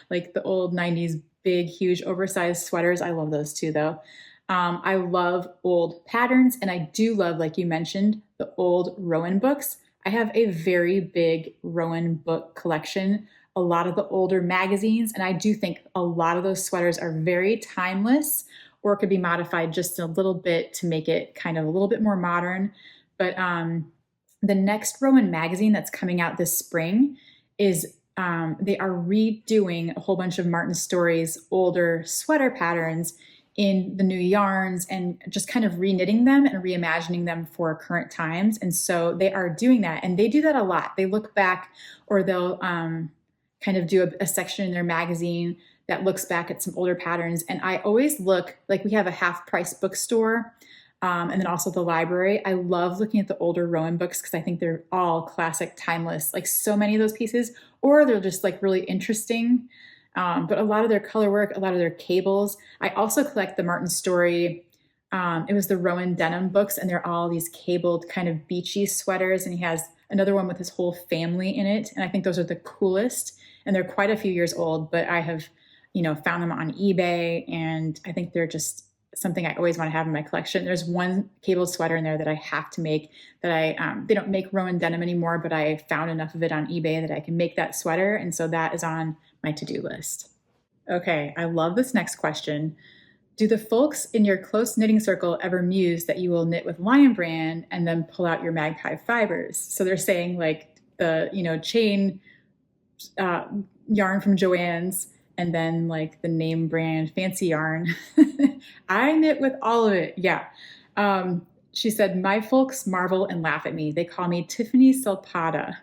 like the old 90s big, huge, oversized sweaters. I love those too, though. I love old patterns. And I do love, like you mentioned, the old Rowan books. I have a very big Rowan book collection, a lot of the older magazines, and I do think a lot of those sweaters are very timeless, or could be modified just a little bit to make it kind of a little bit more modern. But the next Rowan magazine that's coming out this spring is they are redoing a whole bunch of Martin Story's older sweater patterns in the new yarns, and just kind of reknitting them and reimagining them for current times. And so they are doing that, and they do that a lot. They look back, or they'll kind of do a section in their magazine that looks back at some older patterns. And I always look, like we have a half price bookstore, and then also the library. I love looking at the older Rowan books, because I think they're all classic, timeless, like so many of those pieces, or they're just like really interesting. But a lot of their color work, a lot of their cables. I also collect the Martin Story. It was the Rowan denim books, and they're all these cabled kind of beachy sweaters. And he has another one with his whole family in it. And I think those are the coolest. And they're quite a few years old, but I have, found them on eBay, and I think they're just something I always want to have in my collection. There's one cable sweater in there that I have to make that they don't make Rowan denim anymore, but I found enough of it on eBay that I can make that sweater. And so that is on my to-do list. Okay, I love this next question. Do the folks in your close knitting circle ever muse that you will knit with Lion Brand and then pull out your magpie fibers? So they're saying like the, chain yarn from Joann's and then like the name brand fancy yarn. I knit with all of it. Yeah. She said, my folks marvel and laugh at me. They call me Tiffany Salpada.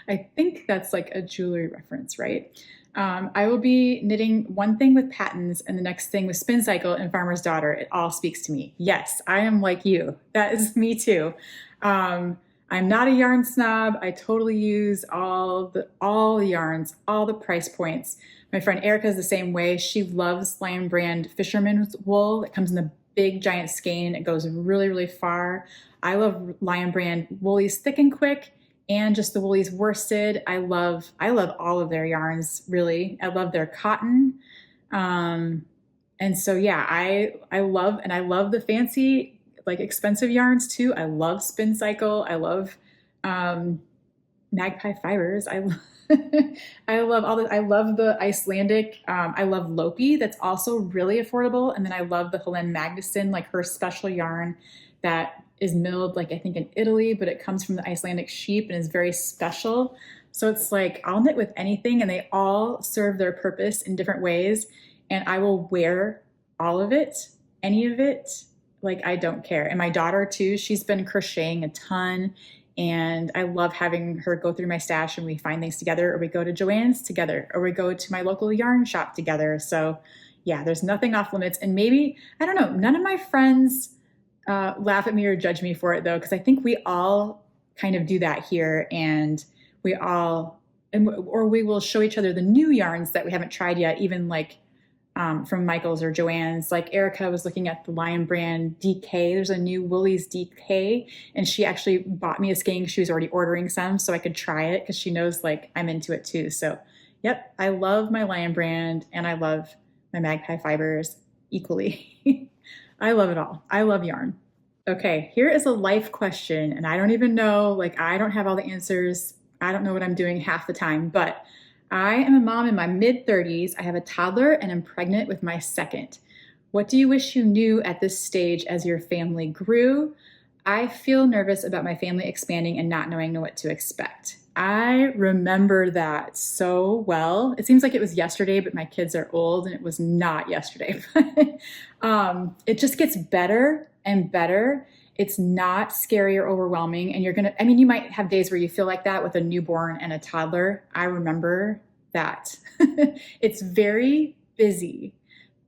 I think that's like a jewelry reference, right? I will be knitting one thing with Patons and the next thing with Spin Cycle and Farmer's Daughter. It all speaks to me. Yes, I am like you. That is me too. I'm not a yarn snob. I totally use all the yarns, all the price points. My friend Erica is the same way. She loves Lion Brand Fisherman's wool that comes in the big giant skein. It goes really, really far. I love Lion Brand Woolies Thick and Quick and just the Woolies Worsted. I love all of their yarns, really. I love their cotton. And so, yeah, I love the fancy, like expensive yarns too. I love Spin Cycle. I love Magpie Fibers. I love all the, I love the Icelandic. I love Lopi. That's also really affordable. And then I love the Hélène Magnússon, like her special yarn that is milled, like I think in Italy, but it comes from the Icelandic sheep and is very special. So it's like, I'll knit with anything and they all serve their purpose in different ways. And I will wear all of it, any of it. Like, I don't care. And my daughter too, she's been crocheting a ton. And I love having her go through my stash and we find things together, or we go to Joann's together, or we go to my local yarn shop together. So yeah, there's nothing off limits. And maybe, I don't know, none of my friends laugh at me or judge me for it though, because I think we all kind of do that here, and we will show each other the new yarns that we haven't tried yet, even like from Michael's or Joann's. Like Erica was looking at the Lion Brand DK. There's a new Woolies DK, and she actually bought me a skein. She was already ordering some so I could try it because she knows like I'm into it too. So yep, I love my Lion Brand and I love my Magpie Fibers equally. I love it all. I love yarn. Okay, here is a life question, and I don't even know, like I don't have all the answers. I don't know what I'm doing half the time, but I am a mom in my mid-30s. I have a toddler and I'm pregnant with my second. What do you wish you knew at this stage as your family grew? I feel nervous about my family expanding and not knowing what to expect. I remember that so well. It seems like it was yesterday, but my kids are old and it was not yesterday. It just gets better and better. It's not scary or overwhelming. And you might have days where you feel like that with a newborn and a toddler. I remember that. It's very busy,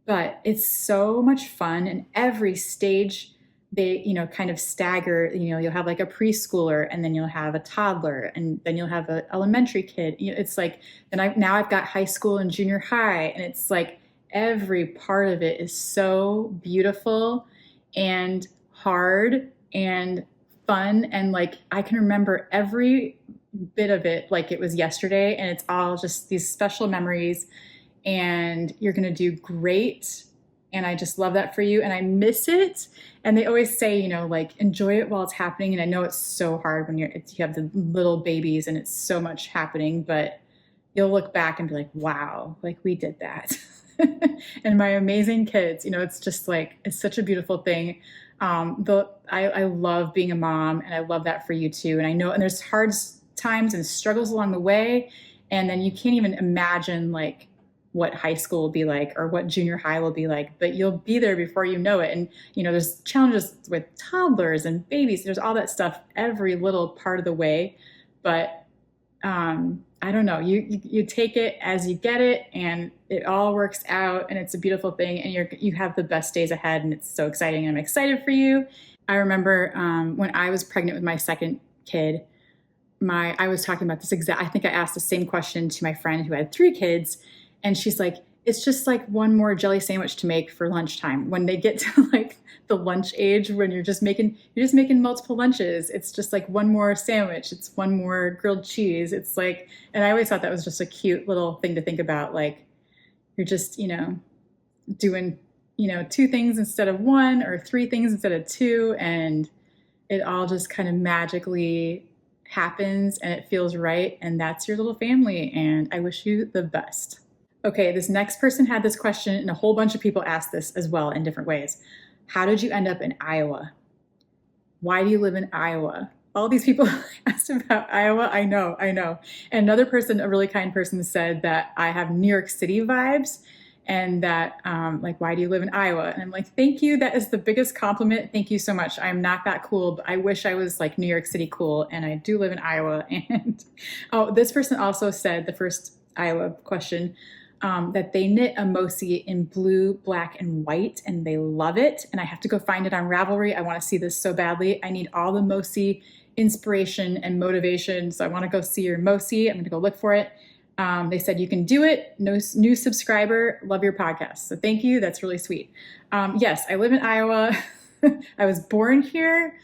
but it's so much fun. And every stage they, kind of stagger, you'll have like a preschooler and then you'll have a toddler and then you'll have an elementary kid. It's like, now I've got high school and junior high, and it's like every part of it is so beautiful and hard and fun. And like, I can remember every bit of it like it was yesterday, and it's all just these special memories, and you're going to do great. And I just love that for you. And I miss it. And they always say, like enjoy it while it's happening. And I know it's so hard when you have the little babies and it's so much happening, but you'll look back and be like, wow, like we did that. And my amazing kids, it's just like, it's such a beautiful thing. I love being a mom, and I love that for you too. And I know, and there's hard times and struggles along the way. And then you can't even imagine like what high school will be like or what junior high will be like, but you'll be there before you know it. And, there's challenges with toddlers and babies. There's all that stuff every little part of the way. But I don't know, you take it as you get it, and it all works out, and it's a beautiful thing, and you have the best days ahead, and it's so exciting. And I'm excited for you. I remember when I was pregnant with my second kid, I was talking about this I think I asked the same question to my friend who had 3 kids, and she's like, it's just like one more jelly sandwich to make for lunchtime. When they get to like the lunch age, when you're just making multiple lunches, it's just like one more sandwich. It's one more grilled cheese. It's like, and I always thought that was just a cute little thing to think about. Like you're just, doing two things instead of one or three things instead of two, and it all just kind of magically happens and it feels right. And that's your little family. And I wish you the best. Okay, this next person had this question, and a whole bunch of people asked this as well in different ways. How did you end up in Iowa? Why do you live in Iowa? All these people asked about Iowa. I know. And another person, a really kind person, said that I have New York City vibes, and that why do you live in Iowa? And I'm like, thank you. That is the biggest compliment. Thank you so much. I'm not that cool, but I wish I was like New York City cool, and I do live in Iowa. And this person also said, the first Iowa question, that they knit a Mosi in blue, black, and white, and they love it. And I have to go find it on Ravelry. I want to see this so badly. I need all the Mosi inspiration and motivation. So I want to go see your Mosi. I'm going to go look for it. They said, you can do it. No, new subscriber. Love your podcast. So thank you. That's really sweet. Yes, I live in Iowa. I was born here.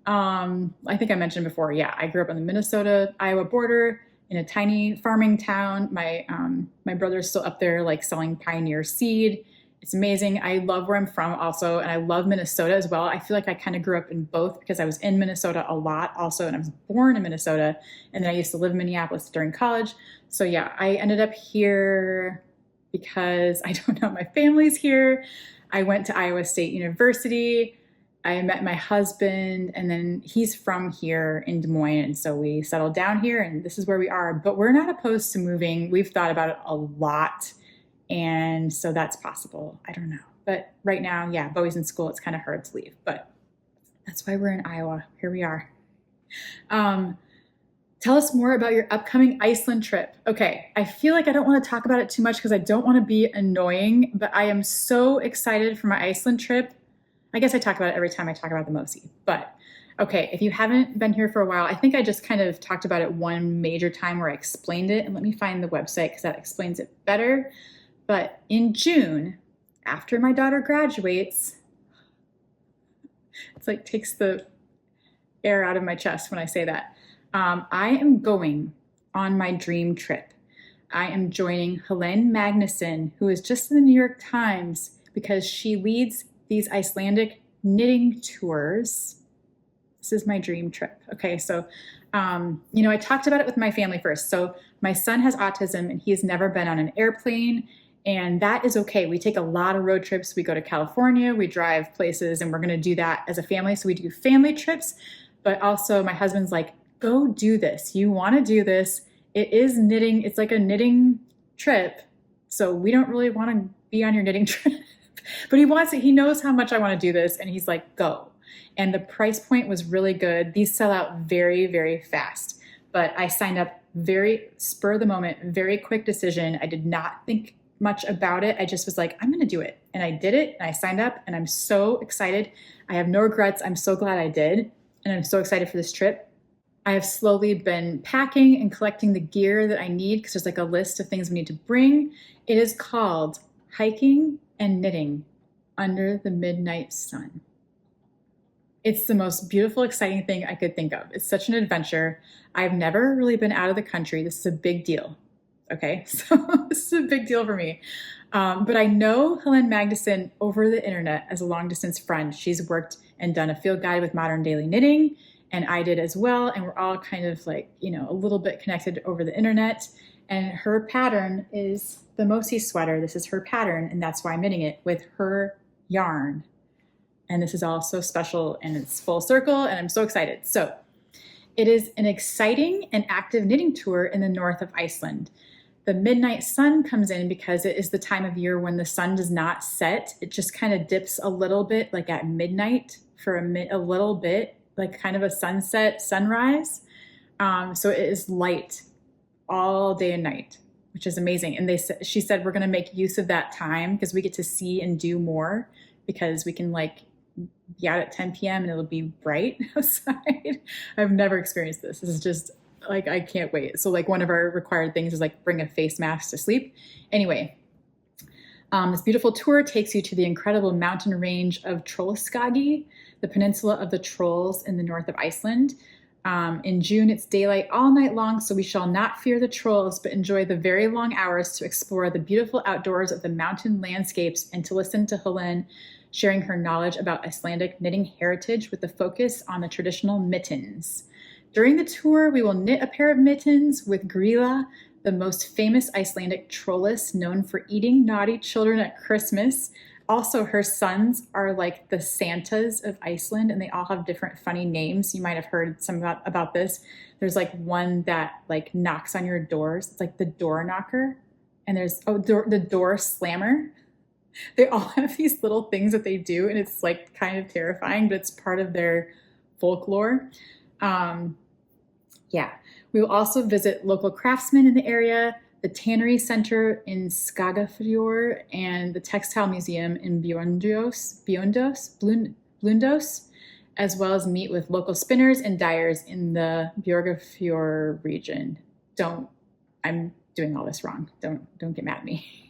I think I mentioned before. Yeah, I grew up on the Minnesota-Iowa border in a tiny farming town. My brother's still up there, like selling Pioneer seed. It's amazing. I love where I'm from also, and I love Minnesota as well. I feel like I kind of grew up in both because I was in Minnesota a lot also, and I was born in Minnesota, and then I used to live in Minneapolis during college. So yeah, I ended up here because I don't know, my family's here. I went to Iowa State University. I met my husband, and then he's from here in Des Moines. And so we settled down here, and this is where we are, but we're not opposed to moving. We've thought about it a lot. And so that's possible. I don't know. But right now, yeah, Bowie's in school. It's kind of hard to leave, but that's why we're in Iowa. Here we are. Tell us more about your upcoming Iceland trip. Okay, I feel like I don't want to talk about it too much because I don't want to be annoying, but I am so excited for my Iceland trip. I guess I talk about it every time I talk about the Mosi, but okay, if you haven't been here for a while, I think I just kind of talked about it one major time where I explained it, and let me find the website because that explains it better. But in June, after my daughter graduates, it's like takes the air out of my chest when I say that. I am going on my dream trip. I am joining Hélène Magnússon, who is just in the New York Times because she leads these Icelandic knitting tours. This is my dream trip. Okay, so, I talked about it with my family first. So my son has autism and he has never been on an airplane. And that is okay. We take a lot of road trips. We go to California, we drive places, and we're going to do that as a family. So we do family trips, but also my husband's like, go do this. You want to do this. It is knitting. It's like a knitting trip. So we don't really want to be on your knitting trip, but he wants it. He knows how much I want to do this. And he's like, go. And the price point was really good. These sell out very, very fast, but I signed up very spur of the moment, very quick decision. I did not think much about it. I just was like, I'm going to do it. And I did it, and I signed up, and I'm so excited. I have no regrets. I'm so glad I did. And I'm so excited for this trip. I have slowly been packing and collecting the gear that I need because there's like a list of things we need to bring. It is called Hiking and Knitting Under the Midnight Sun. It's the most beautiful, exciting thing I could think of. It's such an adventure. I've never really been out of the country. This is a big deal. Okay, so this is a big deal for me. But I know Hélène Magnússon over the internet as a long distance friend. She's worked and done a field guide with Modern Daily Knitting, and I did as well. And we're all kind of like, a little bit connected over the internet. And her pattern is the Mosi sweater. This is her pattern, and that's why I'm knitting it with her yarn. And this is all so special, and it's full circle, and I'm so excited. So it is an exciting and active knitting tour in the north of Iceland. The midnight sun comes in because it is the time of year when the sun does not set. It just kind of dips a little bit, like at midnight for a little bit, like kind of a sunset, sunrise. So it is light all day and night, which is amazing. And she said, we're going to make use of that time because we get to see and do more because we can be out at 10 p.m. and it'll be bright outside. I've never experienced this. This is just I can't wait. So one of our required things is bring a face mask to sleep. Anyway, this beautiful tour takes you to the incredible mountain range of Trollskagi, the peninsula of the trolls in the north of Iceland. In June, it's daylight all night long, so we shall not fear the trolls, but enjoy the very long hours to explore the beautiful outdoors of the mountain landscapes and to listen to Hélène sharing her knowledge about Icelandic knitting heritage with a focus on the traditional mittens. During the tour, we will knit a pair of mittens with Geigley, the most famous Icelandic trolless known for eating naughty children at Christmas. Also, her sons are like the Santas of Iceland, and they all have different funny names. You might have heard some about this. There's like one that like knocks on your doors. It's like the door knocker. And there's the door slammer. They all have these little things that they do, and it's like kind of terrifying, but it's part of their folklore. Yeah, we will also visit local craftsmen in the area, the Tannery Center in Skagafjord, and the Textile Museum in Blundos, as well as meet with local spinners and dyers in the Björgafjord region. I'm doing all this wrong. Don't get mad at me.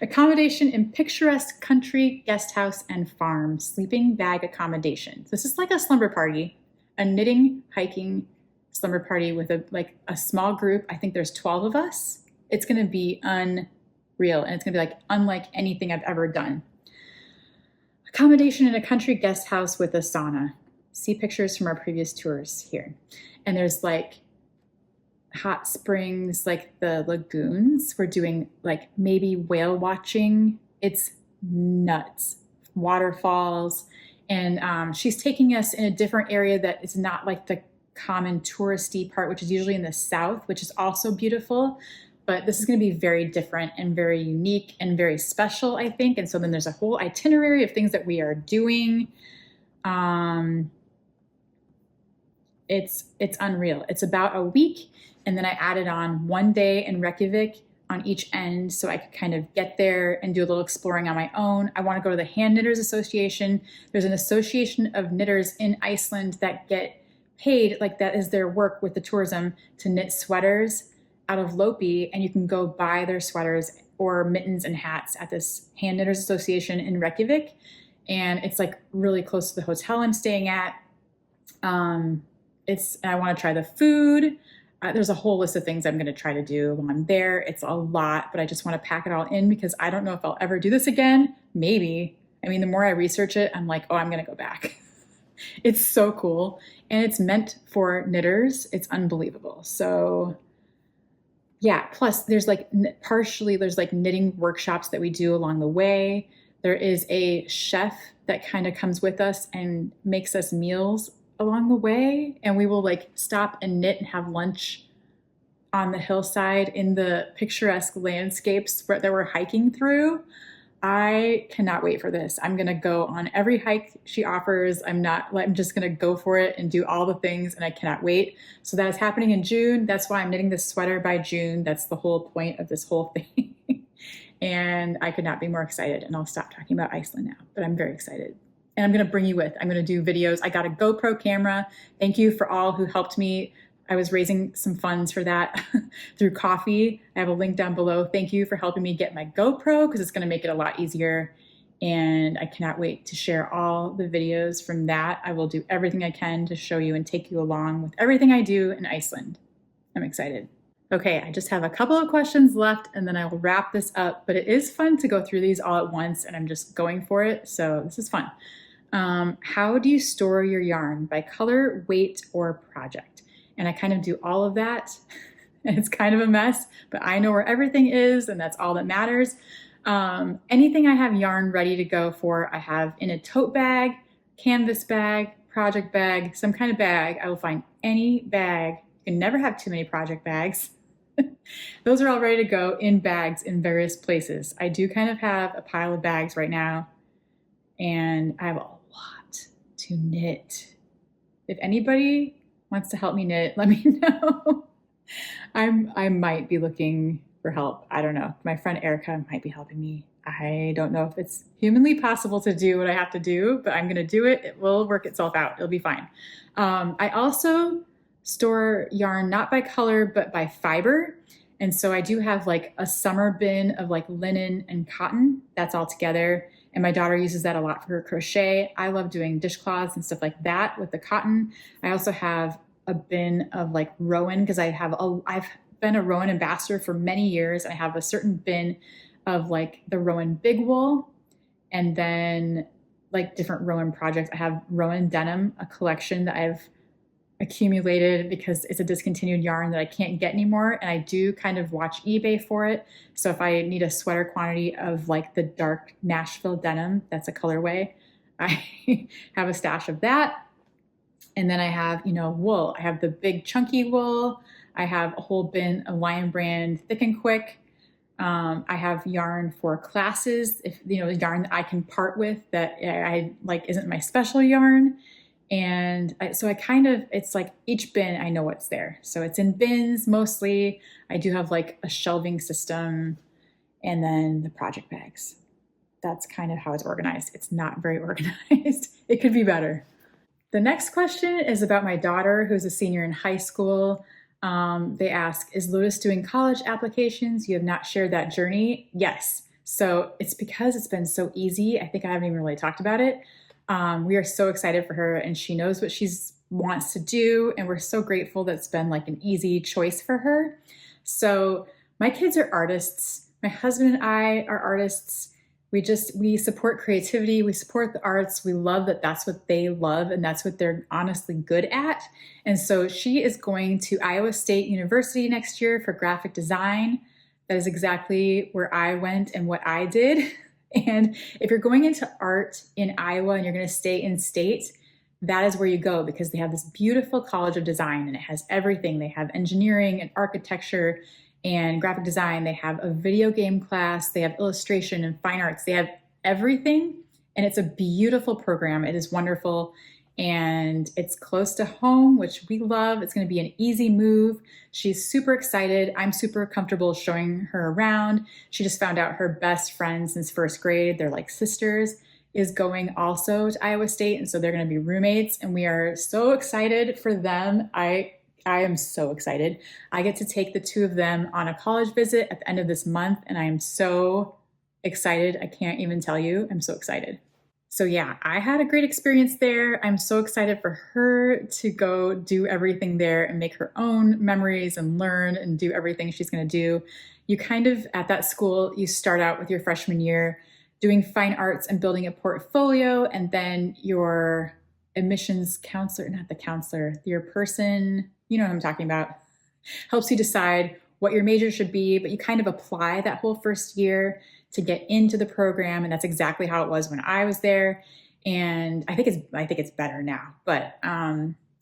Accommodation in picturesque country, guest house, and farm, sleeping bag accommodations. This is like a slumber party, a knitting, hiking slumber party with a small group. I think there's 12 of us. It's going to be unreal, and it's going to be like unlike anything I've ever done. Accommodation in a country guest house with a sauna. See pictures from our previous tours here. And there's like hot springs, like the lagoons. We're doing like maybe whale watching. It's nuts. Waterfalls. And she's taking us in a different area that is not like the common touristy part, which is usually in the south, which is also beautiful. But this is going to be very different and very unique and very special, I think. And so then there's a whole itinerary of things that we are doing. It's unreal. It's about a week. And then I added on 1 day in Reykjavik on each end so I could kind of get there and do a little exploring on my own. I want to go to the Hand Knitters Association. There's an association of knitters in Iceland that get paid, like that is their work with the tourism, to knit sweaters out of Lopi, and you can go buy their sweaters or mittens and hats at this Hand Knitters Association in Reykjavik. And it's like really close to the hotel I'm staying at. I want to try the food. There's a whole list of things I'm going to try to do while I'm there. It's a lot, but I just want to pack it all in because I don't know if I'll ever do this again. Maybe. I mean, the more I research it, I'm like, oh, I'm going to go back. It's so cool. And it's meant for knitters. It's unbelievable. So yeah, plus there's like knitting workshops that we do along the way. There is a chef that kind of comes with us and makes us meals along the way, and we will like stop and knit and have lunch on the hillside in the picturesque landscapes that we're hiking through. I cannot wait for this. I'm gonna go on every hike she offers. I'm just gonna go for it and do all the things, and I cannot wait. So that is happening in June. That's why I'm knitting this sweater by June. That's the whole point of this whole thing. And I could not be more excited, and I'll stop talking about Iceland now, but I'm very excited. And I'm going to bring you with. I'm going to do videos. I got a GoPro camera. Thank you for all who helped me. I was raising some funds for that through coffee. I have a link down below. Thank you for helping me get my GoPro because it's going to make it a lot easier. And I cannot wait to share all the videos from that. I will do everything I can to show you and take you along with everything I do in Iceland. I'm excited. Okay, I just have a couple of questions left and then I will wrap this up, but it is fun to go through these all at once and I'm just going for it. So this is fun. How do you store your yarn? By color, weight, or project? And I kind of do all of that. And it's kind of a mess, but I know where everything is and that's all that matters. Anything I have yarn ready to go for, I have in a tote bag, canvas bag, project bag, some kind of bag. I will find any bag. You can never have too many project bags. Those are all ready to go in bags in various places. I do kind of have a pile of bags right now and I have a lot to knit. If anybody wants to help me knit, let me know. I might be looking for help. I don't know. My friend Erica might be helping me. I don't know if it's humanly possible to do what I have to do, but I'm going to do it. It will work itself out. It'll be fine. I also store yarn not by color, but by fiber. And so I do have like a summer bin of like linen and cotton. That's all together. And my daughter uses that a lot for her crochet. I love doing dishcloths and stuff like that with the cotton. I also have a bin of like Rowan because I've been a Rowan ambassador for many years. I have a certain bin of like the Rowan big wool, and then like different Rowan projects. I have Rowan denim, a collection that I've accumulated because it's a discontinued yarn that I can't get anymore. And I do kind of watch eBay for it. So if I need a sweater quantity of like the dark Nashville denim, that's a colorway, I have a stash of that. And then I have, wool. I have the big chunky wool. I have a whole bin of Lion Brand Thick and Quick. I have yarn for classes, if the yarn that I can part with that I like isn't my special yarn. And so it's like each bin, I know what's there. So it's in bins mostly. I do have like a shelving system and then the project bags. That's kind of how it's organized. It's not very organized. It could be better. The next question is about my daughter, who's a senior in high school. They ask, is Lotus doing college applications? You have not shared that journey. Yes. So it's because it's been so easy. I think I haven't even really talked about it. We are so excited for her, and she knows what she wants to do. And we're so grateful that it's been like an easy choice for her. So my kids are artists. My husband and I are artists. We support creativity. We support the arts. We love that that's what they love and that's what they're honestly good at. And so she is going to Iowa State University next year for graphic design. That is exactly where I went and what I did. And if you're going into art in Iowa and you're going to stay in state, that is where you go because they have this beautiful College of Design and it has everything. They have engineering and architecture and graphic design. They have a video game class. They have illustration and fine arts. They have everything. And it's a beautiful program. It is wonderful. And it's close to home, which we love. It's going to be an easy move. She's super excited. I'm super comfortable showing her around. She just found out her best friend since first grade, they're like sisters, is going also to Iowa State. And so they're going to be roommates. And we are so excited for them. I am so excited. I get to take the two of them on a college visit at the end of this month. And I am so excited. I can't even tell you. I'm so excited. So yeah, I had a great experience there. I'm so excited for her to go do everything there and make her own memories and learn and do everything she's going to do. You kind of, at that school, you start out with your freshman year doing fine arts and building a portfolio, and then your admissions counselor, not the counselor, your person, you know what I'm talking about, helps you decide what your major should be, but you kind of apply that whole first year to get into the program. And that's exactly how it was when I was there. And I think it's better now, but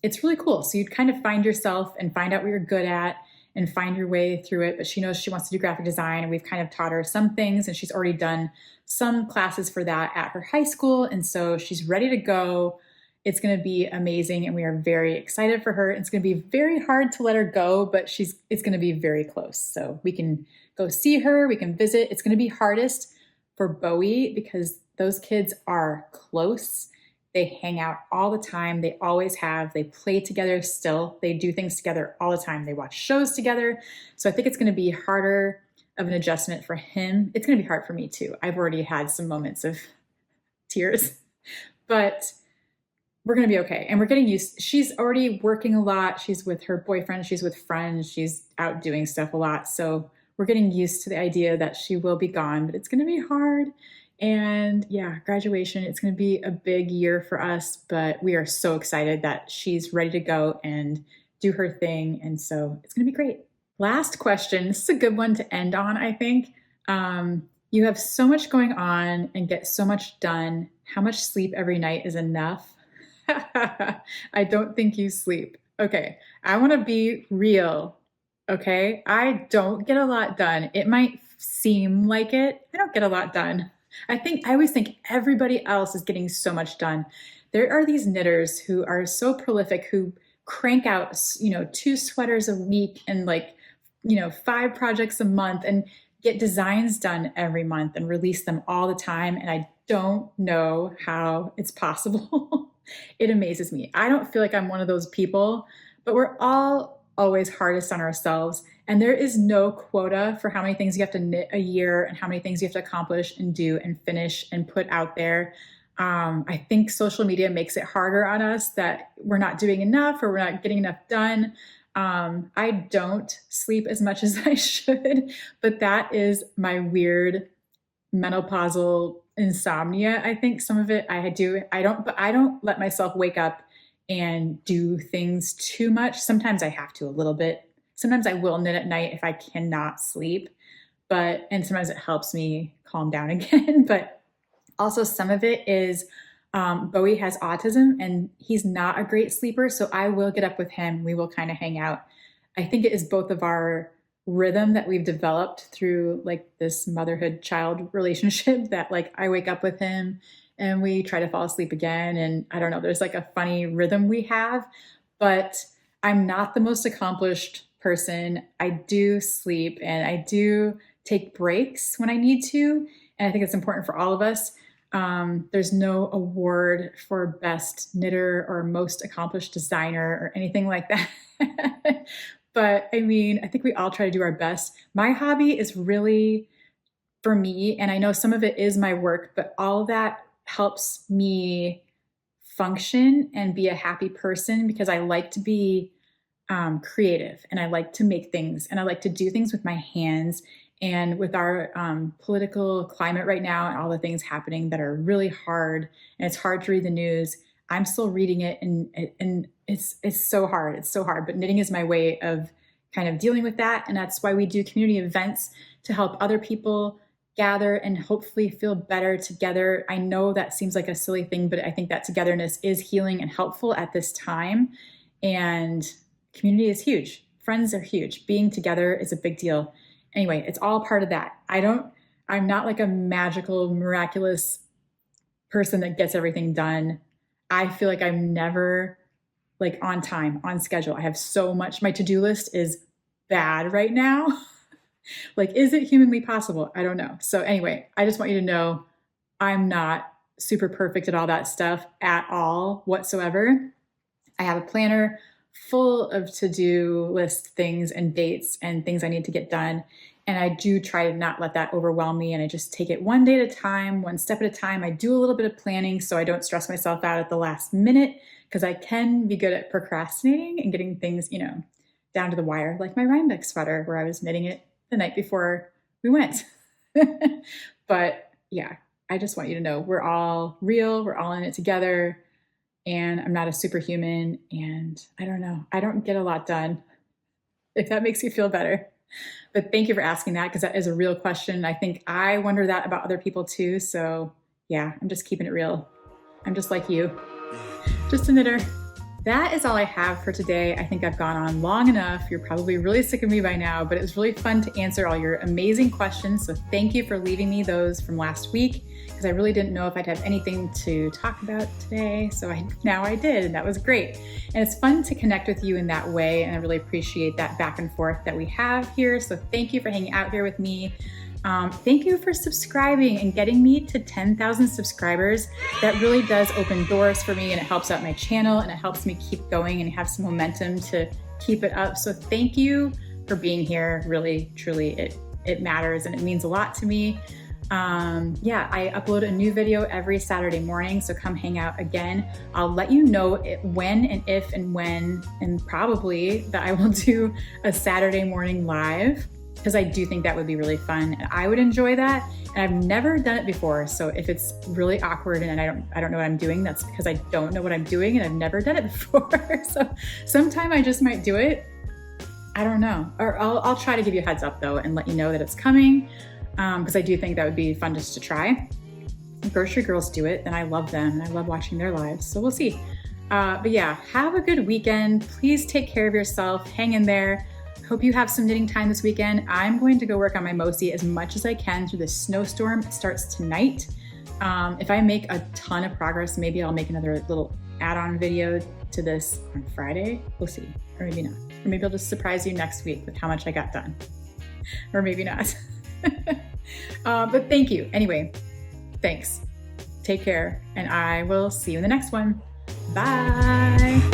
it's really cool. So you'd kind of find yourself and find out what you're good at and find your way through it. But she knows she wants to do graphic design, and we've kind of taught her some things, and she's already done some classes for that at her high school. And so she's ready to go. It's going to be amazing, and we are very excited for her. It's going to be very hard to let her go, but it's going to be very close. So we can go see her, we can visit. It's going to be hardest for Bowie because those kids are close. They hang out all the time. They always have. They play together still. They do things together all the time. They watch shows together. So I think it's going to be harder of an adjustment for him. It's going to be hard for me too. I've already had some moments of tears, but we're going to be okay. And we're getting used. She's already working a lot. She's with her boyfriend. She's with friends. She's out doing stuff a lot. So we're getting used to the idea that she will be gone, but it's going to be hard. And yeah, graduation, it's going to be a big year for us, but we are so excited that she's ready to go and do her thing. And so it's going to be great. Last question. This is a good one to end on, I think. You have so much going on and get so much done. How much sleep every night is enough? I don't think you sleep. Okay. I want to be real. Okay. I don't get a lot done. It might seem like it. I don't get a lot done. I always think everybody else is getting so much done. There are these knitters who are so prolific, who crank out, 2 sweaters a week and 5 projects a month and get designs done every month and release them all the time. And I don't know how it's possible. It amazes me. I don't feel like I'm one of those people, but we're all always hardest on ourselves. And there is no quota for how many things you have to knit a year and how many things you have to accomplish and do and finish and put out there. I think social media makes it harder on us that we're not doing enough or we're not getting enough done. I don't sleep as much as I should, but that is my weird menopausal insomnia. I think some of it but I don't let myself wake up and do things too much. Sometimes I have to a little bit. Sometimes I will knit at night if I cannot sleep, and sometimes it helps me calm down again. But also some of it is, Bowie has autism and he's not a great sleeper. So I will get up with him. We will kind of hang out. I think it is both of our rhythm that we've developed through like this motherhood child relationship that like I wake up with him and we try to fall asleep again. And I don't know, there's like a funny rhythm we have, but I'm not the most accomplished person. I do sleep and I do take breaks when I need to. And I think it's important for all of us. There's no award for best knitter or most accomplished designer or anything like that. But I mean, I think we all try to do our best. My hobby is really for me, and I know some of it is my work, but all that helps me function and be a happy person because I like to be creative and I like to make things and I like to do things with my hands. And with our political climate right now and all the things happening that are really hard, and it's hard to read the news, I'm still reading it and it's so hard. It's so hard. But knitting is my way of kind of dealing with that. And that's why we do community events to help other people gather and hopefully feel better together. I know that seems like a silly thing, but I think that togetherness is healing and helpful at this time. And community is huge. Friends are huge. Being together is a big deal. Anyway, it's all part of that. I'm not like a magical, miraculous person that gets everything done. I feel like I'm never like on time, on schedule. I have so much. My to-do list is bad right now. Like, is it humanly possible? I don't know. So anyway, I just want you to know I'm not super perfect at all that stuff at all whatsoever. I have a planner full of to-do list things and dates and things I need to get done. And I do try to not let that overwhelm me. And I just take it one day at a time, one step at a time. I do a little bit of planning so I don't stress myself out at the last minute because I can be good at procrastinating and getting things, down to the wire, like my Rhinebeck sweater where I was knitting it the night before we went. But yeah, I just want you to know we're all real. We're all in it together. And I'm not a superhuman, and I don't know. I don't get a lot done, if that makes you feel better. But thank you for asking that, because that is a real question. I think I wonder that about other people too. So yeah, I'm just keeping it real. I'm just like you, just a knitter. That is all I have for today. I think I've gone on long enough. You're probably really sick of me by now, but it was really fun to answer all your amazing questions. So thank you for leaving me those from last week, because I really didn't know if I'd have anything to talk about today. So now I did, and that was great. And it's fun to connect with you in that way. And I really appreciate that back and forth that we have here. So thank you for hanging out here with me. Thank you for subscribing and getting me to 10,000 subscribers. That really does open doors for me, and it helps out my channel, and it helps me keep going and have some momentum to keep it up. So thank you for being here. Really, truly, it matters and it means a lot to me. I upload a new video every Saturday morning, so come hang out again. I'll let you know when and if and when, and probably that I will do a Saturday morning live, because I do think that would be really fun and I would enjoy that. And I've never done it before. So if it's really awkward and I don't know what I'm doing, that's because I don't know what I'm doing and I've never done it before. So sometime I just might do it. I don't know. Or I'll try to give you a heads up though and let you know that it's coming. Because I do think that would be fun just to try. Grocery girls do it, and I love them and I love watching their lives. So we'll see. But yeah, have a good weekend. Please take care of yourself. Hang in there. Hope you have some knitting time this weekend. I'm going to go work on my Mosi as much as I can through this snowstorm. It starts tonight. If I make a ton of progress, maybe I'll make another little add-on video to this on Friday. We'll see, or maybe not. Or maybe I'll just surprise you next week with how much I got done. Or maybe not. But thank you. Anyway, thanks. Take care, and I will see you in the next one. Bye.